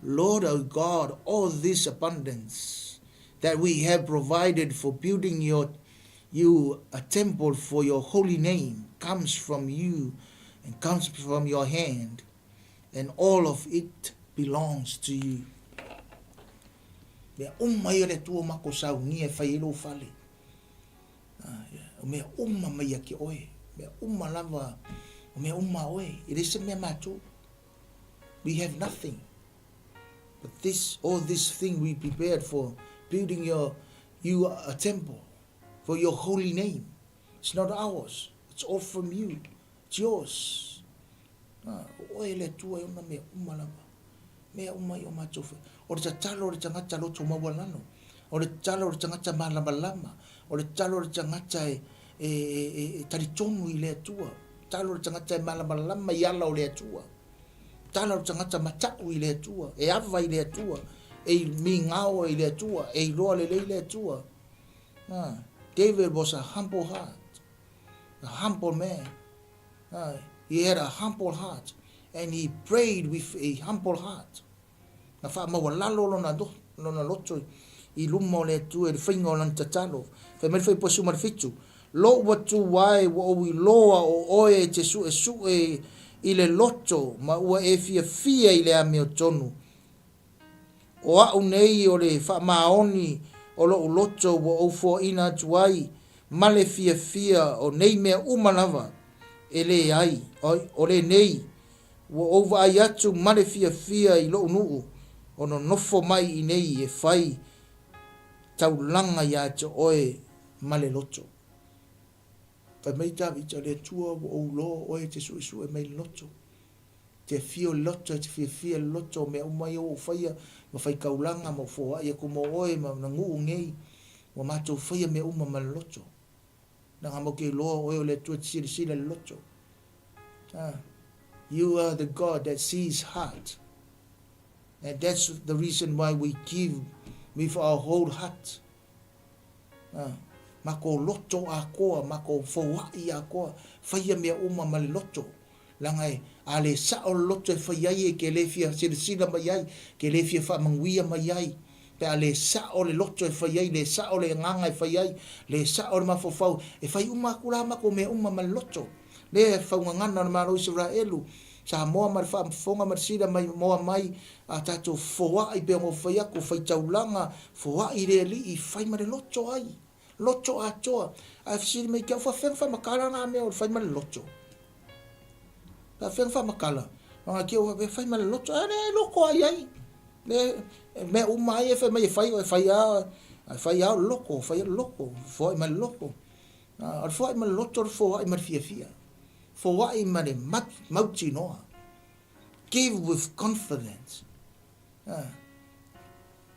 Lord our God, all this abundance that we have provided for building you a temple for your holy name comes from you and comes from your hand, and all of it belongs to you. Me mai le tua mako sau ni e fai lo fale. Me mai ki oe. Me lava. Me oe. It is me matu. We have nothing. But all this thing we prepared for building you a temple for your holy name. It's not ours. It's all from you. It's yours. Oe le tua e me lava. Me yo matu. O le talo le tangata lo toma walano o le talo le tangata malama o le talo le tangata e taritonu i le atua talo le tangata malama yala o le atua talo le tangata matau i le atua e ava i le atua e mingao i le atua e loa le atua David was a humble heart, a humble man. He had a humble heart and he prayed with a humble heart. Na fa ma wala lona loto I lumo le tu e fingo lan tatalo fe me fe posu mar fitu lo watu wai wo wi loa o oe te su e ile loto ma ua e fia ile a me tonu o a unei o le fa maoni o lo loto wo o fo ina tuai male fia o nei me umanava ele ai o le nei wo over ayatu male fia I lo nuu ono nofo mai I nei e fai taulanga ya te oe male loto. Fa mei tavi ta le tua o lo oe te su e mei loto. Te fio loto, te fia loto me umai o faia ma fai kaulanga ma fo ai ko mo oe ma na ngu ngei wa mato faia me uma male loto. Na ngamo ke lo oe le tua si le loto. You are the God that sees heart. And that's the reason why we give with our whole heart. Mako loto a koa, mako fowai a koa, whaia mea uma male loto. Langai, ale sao loto e whaiai e ke lefia sila mai ai, ke lefia whamanguia mai ai. Pe ale sao le loto e whaiai, le sao le nganga e whaiai, le sao le mafofau, e whai uma kura mako mea uma male loto. Le whaungangana na Malo Isaraelu, sa moa mar fa fonga mar sida mai moa mai a tato foa I be mo fai ko fai taulanga foa I le li I fai mar loto ai loto a toa a sida mai ka fa makala na me o fai mar loto ta fa makala ma ke o fai mar loto ale loko ai le me o mai e mai fai a loko foi mar loko a foi mar loto foa I mar fia for what in mane mauti noa. Give with confidence.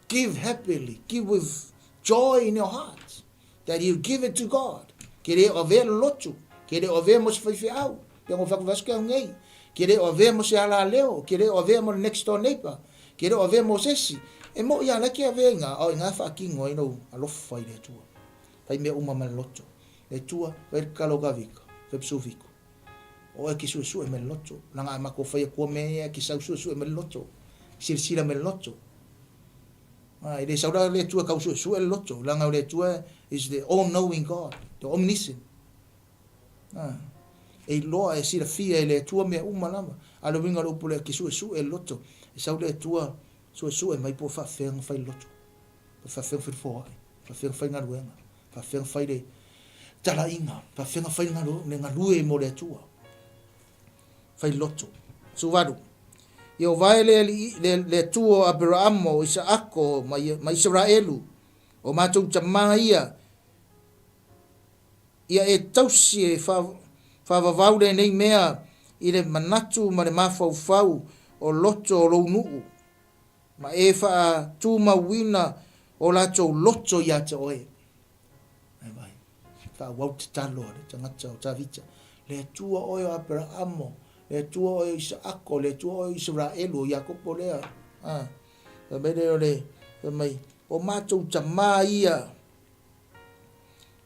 Give happily. Give with joy in your heart. That you give it to God. Kere o ver lotu. Kere o ver mos fai au. Pengo faku vaske ngei. Kere o ver mos ala leo. Kere o ver mos next door neighbor. Kere o ver mos esi. E mo ia la ke venga o nga fa ki ngoi no alo fai le tua. Pai me uma mal loto. Le tua ver kalo gavika, ve psuviko. O e ki su e me loto. Langa ma ko fai ko me e ki su e me loto. Sila me loto. Ah, it is saudara le tua kau su e loto. Langa le tua is the all knowing God, the omniscient. Ah. E loa e sila fia e le tua me uma lama. Alo winga lo pule ki su e loto. E sau le tua su e mai po fa feng fai loto. Fa feng fai fo. Fa feng fai nga luenga. Fa feng fai de tala inga. Fa feng fai nga lu ne nga lue mo le tua. Fai loto. Su vadu. Yo vai le tuo Abraham o Isaako ma Isaraelu. O matou tama ia e tausi e whavavau le nei mea i le manatu ma le mawhauwhau o loto o rounuu. Ma e wha tūma wina o lato loto ia te oe. Ai vai. Wha wau te talo le tangata o tawita. Le tua oe o Abraham, le tua oe o Isaako, le tua oe o Isaraelu o Iakopo lea. Ka mele o le mai. O matou tama ia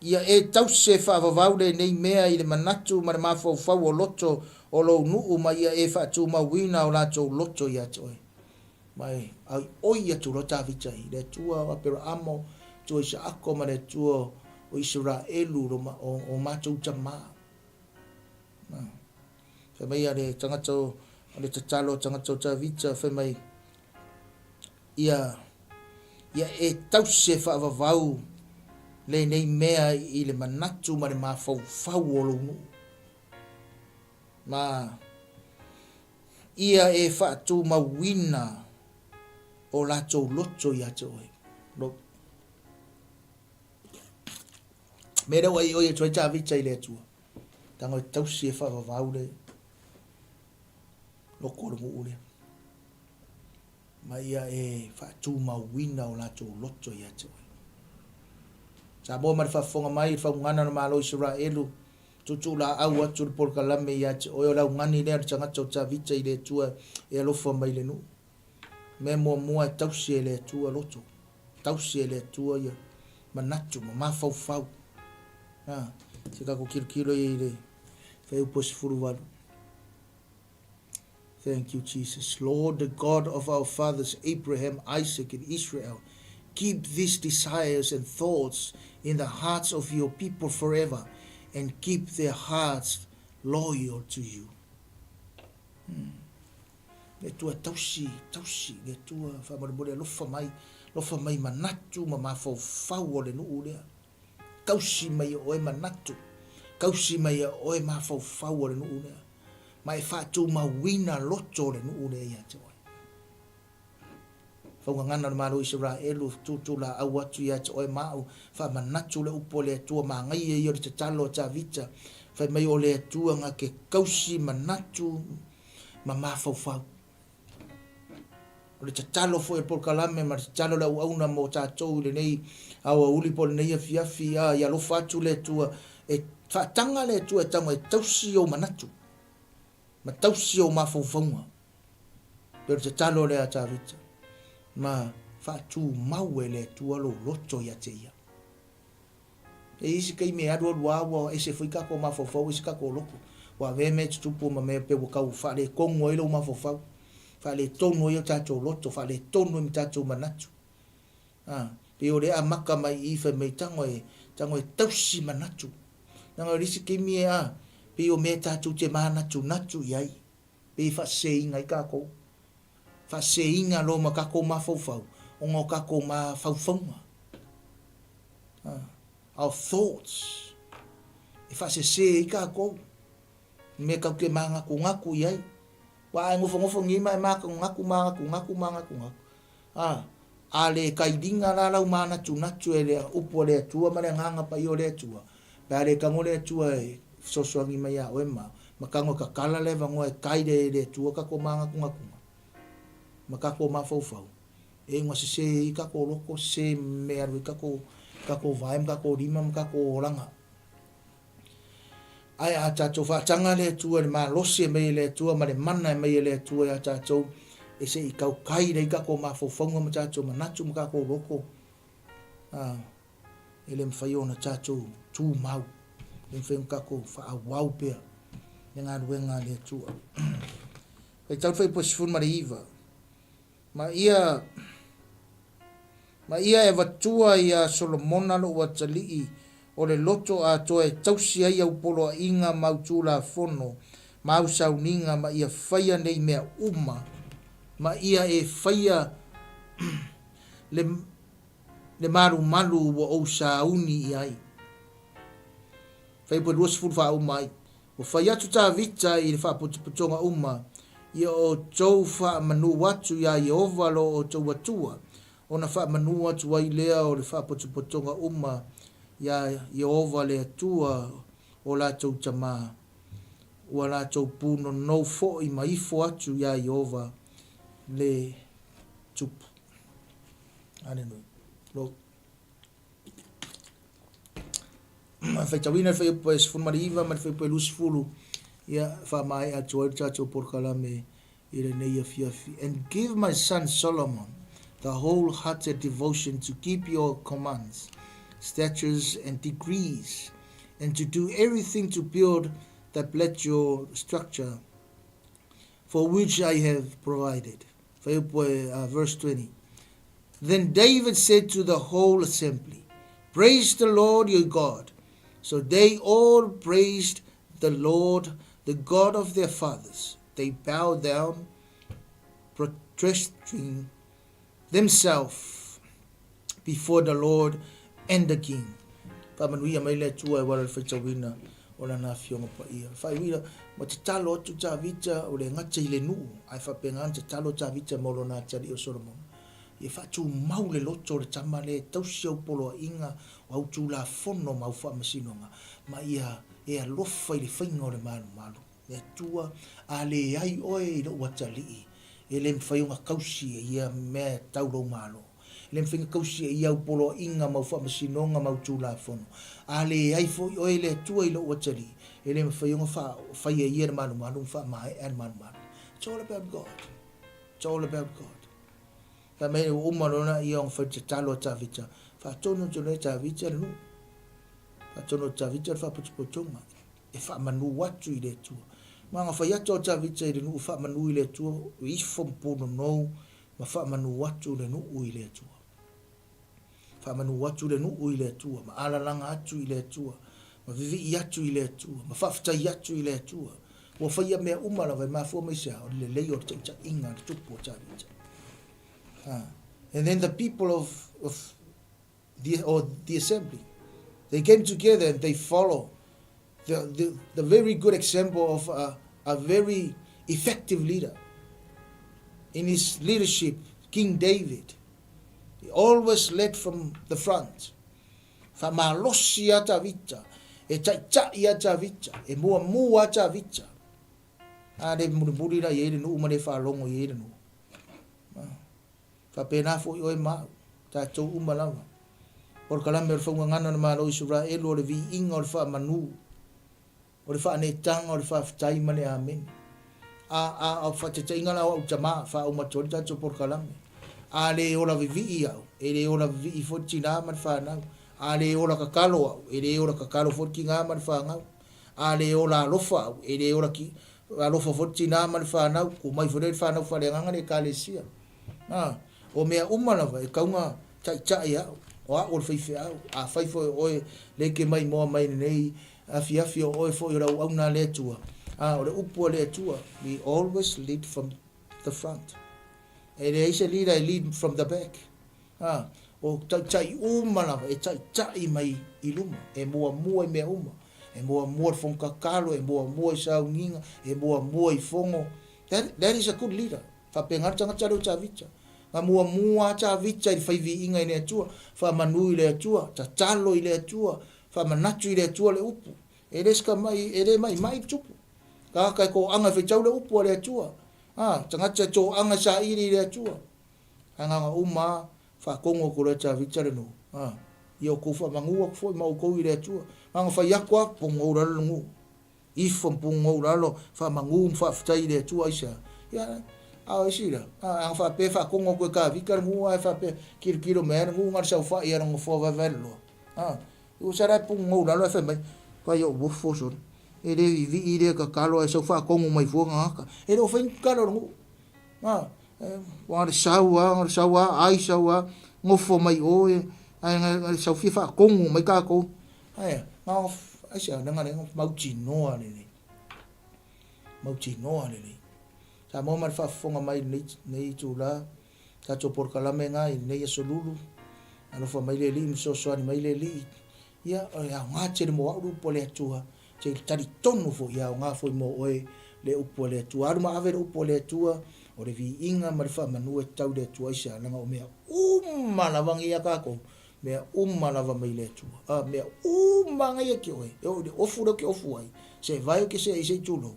e tause whaavavau le nei mea i le manatu ma le mawhauwhau o loto o lo nuu ma ia e whaatu mawina o lato loto ia toi. Mai, ai oi atu lo tavitai, le tua o Abrahamo, tua Isaako ma le tua o Isaraelu o matou tama. Whamai a le tangata o le tatalo tangata o tavita, whamai ia e tause whaavavau le nei mea i le manatu ma le mawhauwhau o lo nuu. Ma ia e whaatu mawina o lato loto ia te oe. Mera wai oe toi tawita i le atua. Tango e tausi e whaavavau le loko le muu le. Ma ia e whaatu mawina o lato loto ia te oe. Sa mo ma whafonga mai whaungana na Malo Isaraelu tutu la au atu le polkalame ia te oe o lau ngani lea tangata o tawita i le atua e alofa mai le nuu. Me mua e tausi e le atua loto. Tausi e le atua ia manatu ma mawhauwhau. Se kako kilo i le wheu posi furuwaru. Thank you, Jesus. Lord, the God of our fathers, Abraham, Isaac, and Israel, keep these desires and thoughts in the hearts of your people forever, and keep their hearts loyal to you. Le tua tausi, le tua whamarabore lofa mai manatu ma mawhauwhau o le nuu lea. Kausi mai oe manatu, kausi mai oe mawhauwhau o le nuu lea. Mai whātu mawina loto le nuu lea ia te oe. Faugagana na Malo Isaraelu tutu la au atu ia te oe mau, whamanatu le upo le atua mangai e iori te talo ta vita, whai mai o le atua ngā ke kausi manatu ma mawhauwhau. O le tatalo fo e polkalame ma le tatalo le auauna mo tātou le nei aua ulipo le nei afiafi a ia lofa atu le tua e whaatanga le tua e tanga e tausi o manatu ma tausi o mawhauwhaunga pero tatalo le a tāvita ma whaatu mau e le tua lo loto ia te ia e isi kei me adu aduawa e se fuikako mawhauwhau isi kako loko wa veme tutupu ma me pe wakau whale kongo ilo mawhauwhau whale tono i o tātou loto, whale tono i tātou manatu. Pe o rea maka mai i whai mei tango e tausi manatu. Nanga risi ke mi e pe o me tātou te manatu natu iai. Pe i whase inga i kako. Whase inga lo ma kako mawhauwhau. O ngā kako mawhauwhaunga. Our thoughts. E whase se i kako. Me kau ke mangaku ngaku iai. Wa ngofo ngima maka ngaku. Ale kaidinga la lau mana tunatu ele upo le tua mare nganga pa yo le tua. Pa le kango le tua soso ngima ya wema. Makango ka kala le vango e kaide le tua ka ko manga ngaku. Makako mafofau. E ngwa se ka ko loko se me aru ka ko vaim ka ko rima ka ko langa. Ai a tātou whaatanga le tua, le maa lose mei le tua, ma le mana mei le tua a tātou, e se i kau kai nei kako mawhauwhaunga ma tātou manatu ma kako roko. E le mwhai ona tātou tū mau. Le mwhai kako whaawau pia. Ne ngā ruenga le tua. Kai tau whai posifun mariiva. Ma ia e watua ia Solomona lo watalii o le loto a toa e tausi ai au polo a inga mautu la fono ma au sauninga ma ia whaia nei mea uma ma ia e whaia le maru wa o sauni i ai whai po ruas fulfa uma ai o whaia tu tā vita i le whapotonga uma ia o tau FAAMANU watu ia Yehova lo o tau watua ona FAAMANU watu ai lea o le whapotonga uma ia Yehova le atua o la tau tama o la tau puno no fo i maifo atu ia Yehova le tupu. Aleluia. Lo ma fai tawina fai po es fun mariva ma fai po lusfulu ia fa mai atu tatu por kalame ire nei fiafi and give my son Solomon the wholehearted devotion to keep your commands, statutes and decrees, and to do everything to build that bless your structure for which I have provided. Verse 20. Then David said to the whole assembly, praise the Lord your God. So they all praised the Lord, the God of their fathers. They bowed down, prostrating themselves before the Lord and the king. Pamanuia mai le tua e wala whaitawina o la nga fionga pa ia. Whaiwira, ma te talo atu tā vita o le ngata i le nuu. Ai whapengan te talo tā vita molo nā tari o Solomon. Ia whatu mau le loto le tama le tausi au polo a inga o au tū la fono mau whaamasinonga. Ma ia e alofa i le whainga o le malu. Le tua a le ai oe i lo watalii. E le mwhaiunga kausi e ia mea tauro malo. Le mwhainga kausi e ia au polo a inga mau whaamasinonga mau tū la fono. A le ai fo oe le tua i lo watalii. E le mwhaiunga whai e ia le malu whaamae e le malu. It's all about God. It's all about God. Ta mei o umarona ia on fa talo ta vita fa tono tone ta vita no fa tono ta vita fa potonga e fa manu watu i le tu manga fa yato ta vita i le no fa manu i le tu i fom pono no ma fa manu watu le no i le tu fa manu watu le no i le tu ma ala langa atu i le tu ma vivi yatu i le tu ma fa fta yatu i le tu o fa ia me umara vai ma fo me sa o le lei o te inga tupu ta vita. And then the people of the assembly, they came together and they follow the very good example of a very effective leader. In his leadership, King David, he always led from the front. Famalosi ata vita, e tai ata vita, e mua ata vita. Ade muri la yele no umane fa longo yele no. Fa pena fo oi ma ta to umalawa por kalame Faugagana na Malo Isaraelu o le VIIGA o le FAAMANU o le whaanetanga o le whaafitai mane amen a whateteinga la o tama wha o matori tato por kalame a le ola vivii au e le ola vivii foti ngā man whanau a le ola kakalo au e le ola kakalo foti ngā man whanau a le ola alofa au e le ola ki alofa foti ngā man whanau ko mai fore whanau whareanganga le kalesia o mea umalawa e kaunga tai au o a ol faife au a faifo oe leke mai moa mai nei afi o oe fo i rau au nā le tua o le upo le tua we always lead from the front e le eise leader lead from the back o tai umalawa e tai mai i luma e mua i mea uma e mua fong kakalo e mua i saunginga e mua i fongo that is a good leader fa pengar tanga taro chavita ma mua ta vita i fai VIIGA i le atua FAAMANU i le atua ta talo i le atua FAAMANATU i le atua le upu e leska mai e le mai tupu ka ko anga fe tau le upu le atua tangata to anga sa i le atua anga uma fa kongo ko le ta vita le no io ko fa mangua fo ma ko i le atua anga fa yakwa pongo la lungu ifo pongo la lo fa mangu fa ftai le atua isa ya Isira. Ang whape whakongo koe ka vika ngu ai whape kiro mea ngu ngar sau wha ia ngu whawa velo. Usarai pung ngau lalo e mai. Kai o wofo son. E re vi ire ka kalo ai sau whakongo mai fuanga haka. E re o whain kalo ngu. Wangare saua, ai saua, ngofo mai oe. Ai ngai sau fi whakongo mai kako. Ai sia nanga ne mauti noa ni. Mauti noa ni. Sa mo man whafonga mai nei tūla. Ka tō porkalame ngai nei asolulu. Ano wha mai le li msosoani mai le li. Ia ngā tere mo auru upo le atua. Te tari tonu fo ia ngā foi mo oe le upo le atua. Aru ma ave le upo le atua. O le VIIGA ma le FAAMANU e tau le atua isa langa o mea umalawangi ia kako. Mea umalawa mai le atua. Mea umanga ia ki oe. E o le ofu lo ki ofu ai. Se vai o ke se i tulo.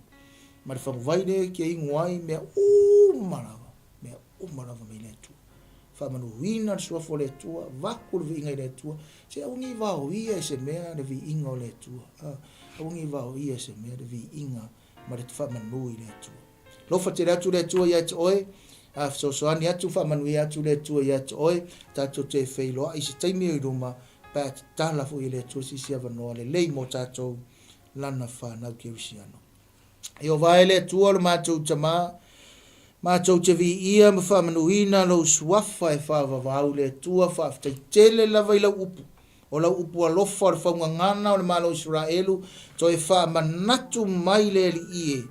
Ma le whangwaire ki ingu ai mea umalawa. Mea umalawa mai le atua. FAAMANU wina le suafo le atua. Vaku le VIIGA le atua. Se aungi vau ia se mea le VIIGA o le atua. Aungi vau ia se mea le VIIGA ma le FAAMANU i le atua. Lofa te atu le atua ia te oe. So soani atu FAAMANU ia atu le atua ia te oe. Tato te whailoa i se taimi o i ruma. Pa te tala fo i le atua si siava noa le lei mo tato lana whanau ke usiano. E o vai le atua lo mātou tama. Mātou te VIIGA ma FAAMANU ina lo suafa e whaavavau le atua whaaftai tele lava i lau upu. O lau upu alofa o le Faugagana o le Malo Isaraelu. To e whaamanatu mai le li ie.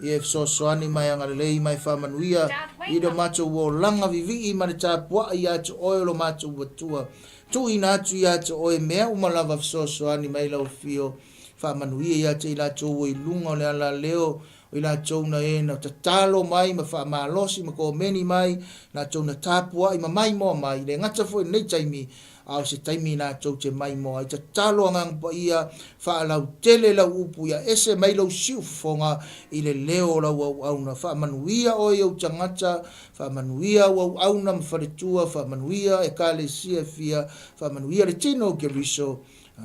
Ia soani mai anga lei mai FAAMANU ia. I do mātou o langa vivi ma le tāpua i atu oe lo mātou watua. Tu ina atu i atu oe mea umalawa soani mai lau fio. FAAMANU ia te i lātou o i lunga o le ala leo. O i lātou na e na tatalo mai ma whaamalosi ma ko meni mai. Lātou na tāpua i ma mai moa mai. Le ngata fo nei taimi. Au se taimi lātou te mai moa. I tatalo angang pa ia whaalau tele lau upu ia. Ese mai lau siu fonga i le leo lau au auna. FAAMANU ia o i au tangata. FAAMANU ia au auna ma wharetua. FAAMANU ia e ka le sia fia. FAAMANU ia le tino ke riso.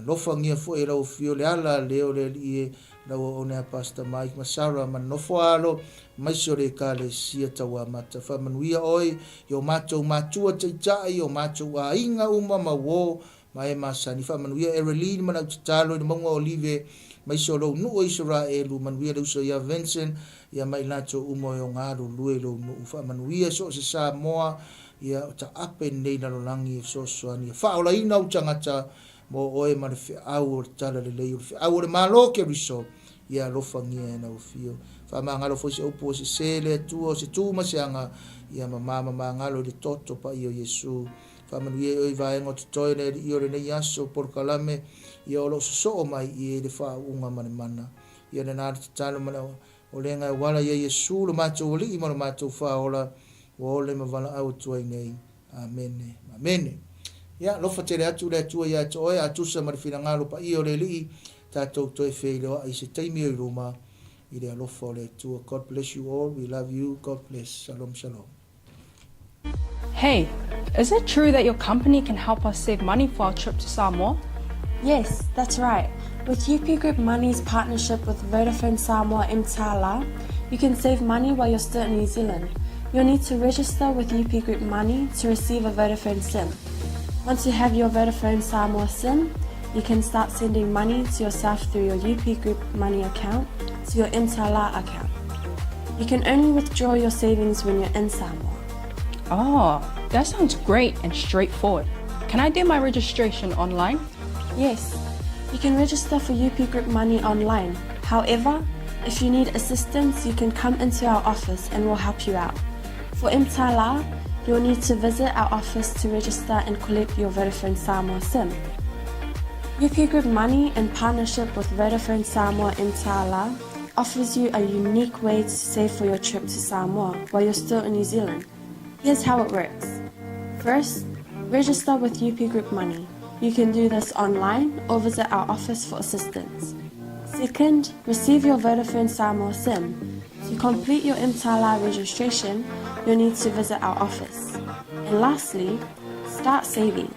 Lofa ngia fo e lau fio le ala leo le ie. Lau o nea pasta Mike Masara man nofo alo. Maiso le ka le sia tawa mata. FAAMANU ia oi. Yo matou matua te itai. Yo matou a inga uma ma wo. Ma e masani. FAAMANU ia erelini mana utatalo. Ina maunga olive. Maiso lo nuo Isaraelu. Manu ia leuso ia Vincent. Ia mai lato umo yo ngaro lue lo nuo. FAAMANU ia so se Samoa. Ia ta ape nei na lolangi so soani. Whaola ina utangata. Mo oe ma le whiau o le tala le lei o le whiau o le malo ke riso. Ia lofa ngia e na ufio. Whamangalo fo se upo se sele atua o se tūma se anga. Ia mamangalo le toto pa i o Yesu. FAAMANU ia oi vaenga o te toine i o le nei aso porkalame. Ia o lo so mai i e le whaunga mane mana. Ia le nāre te talo mana o le ngai wala i a Yesu. Lo mātou o li i mana mātou whaola. O le mavala au tuai nei. Amene. Amene. Ya lofa tere atu le atua ia te oe atusa ma le whinangalo pa i o le li tātou toi whailoa i se taimi o i ruma i le alofa o le atua. God bless you all. We love you. God bless. Shalom, shalom. Hey, is it true that your company can help us save money for our trip to Samoa? Yes, that's right. With UP Group Money's partnership with Vodafone Samoa 𝚘𝚘𝚎𝚢, you can save money while you're still in New Zealand. You'll need to register with UP Group Money to receive a Vodafone SIM. Once you have your Vodafone Samoa SIM, you can start sending money to yourself through your UP Group Money account to your 𝚘𝚘𝚎 account. You can only withdraw your savings when you're in Samoa. Oh, that sounds great and straightforward. Can I do my registration online? Yes, you can register for UP Group Money online. However, if you need assistance, you can come into our office and we'll help you out. For 𝚘𝚘𝚎, you'll need to visit our office to register and collect your Vodafone Samoa SIM. UP Group Money, in partnership with Vodafone Samoa 𝚘𝚘𝚎, offers you a unique way to save for your trip to Samoa while you're still in New Zealand. Here's how it works. First, register with UP Group Money. You can do this online or visit our office for assistance. Second, receive your Vodafone Samoa SIM. To complete your 𝚘𝚘𝚎 registration, you'll need to visit our office. And lastly, start saving.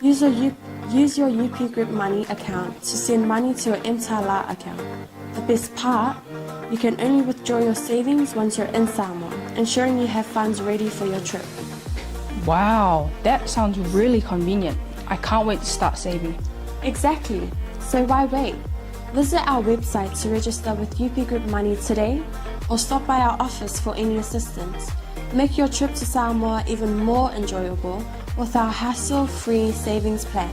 Use your UP Group Money account to send money to your 𝚘𝚘𝚎 account. The best part, you can only withdraw your savings once you're in Samoa. ensuring you have funds ready for your trip. Wow, that sounds really convenient. I can't wait to start saving. Exactly. So why wait? Visit our website to register with UP Group Money today or stop by our office for any assistance. Make your trip to Samoa even more enjoyable with our hassle-free savings plan.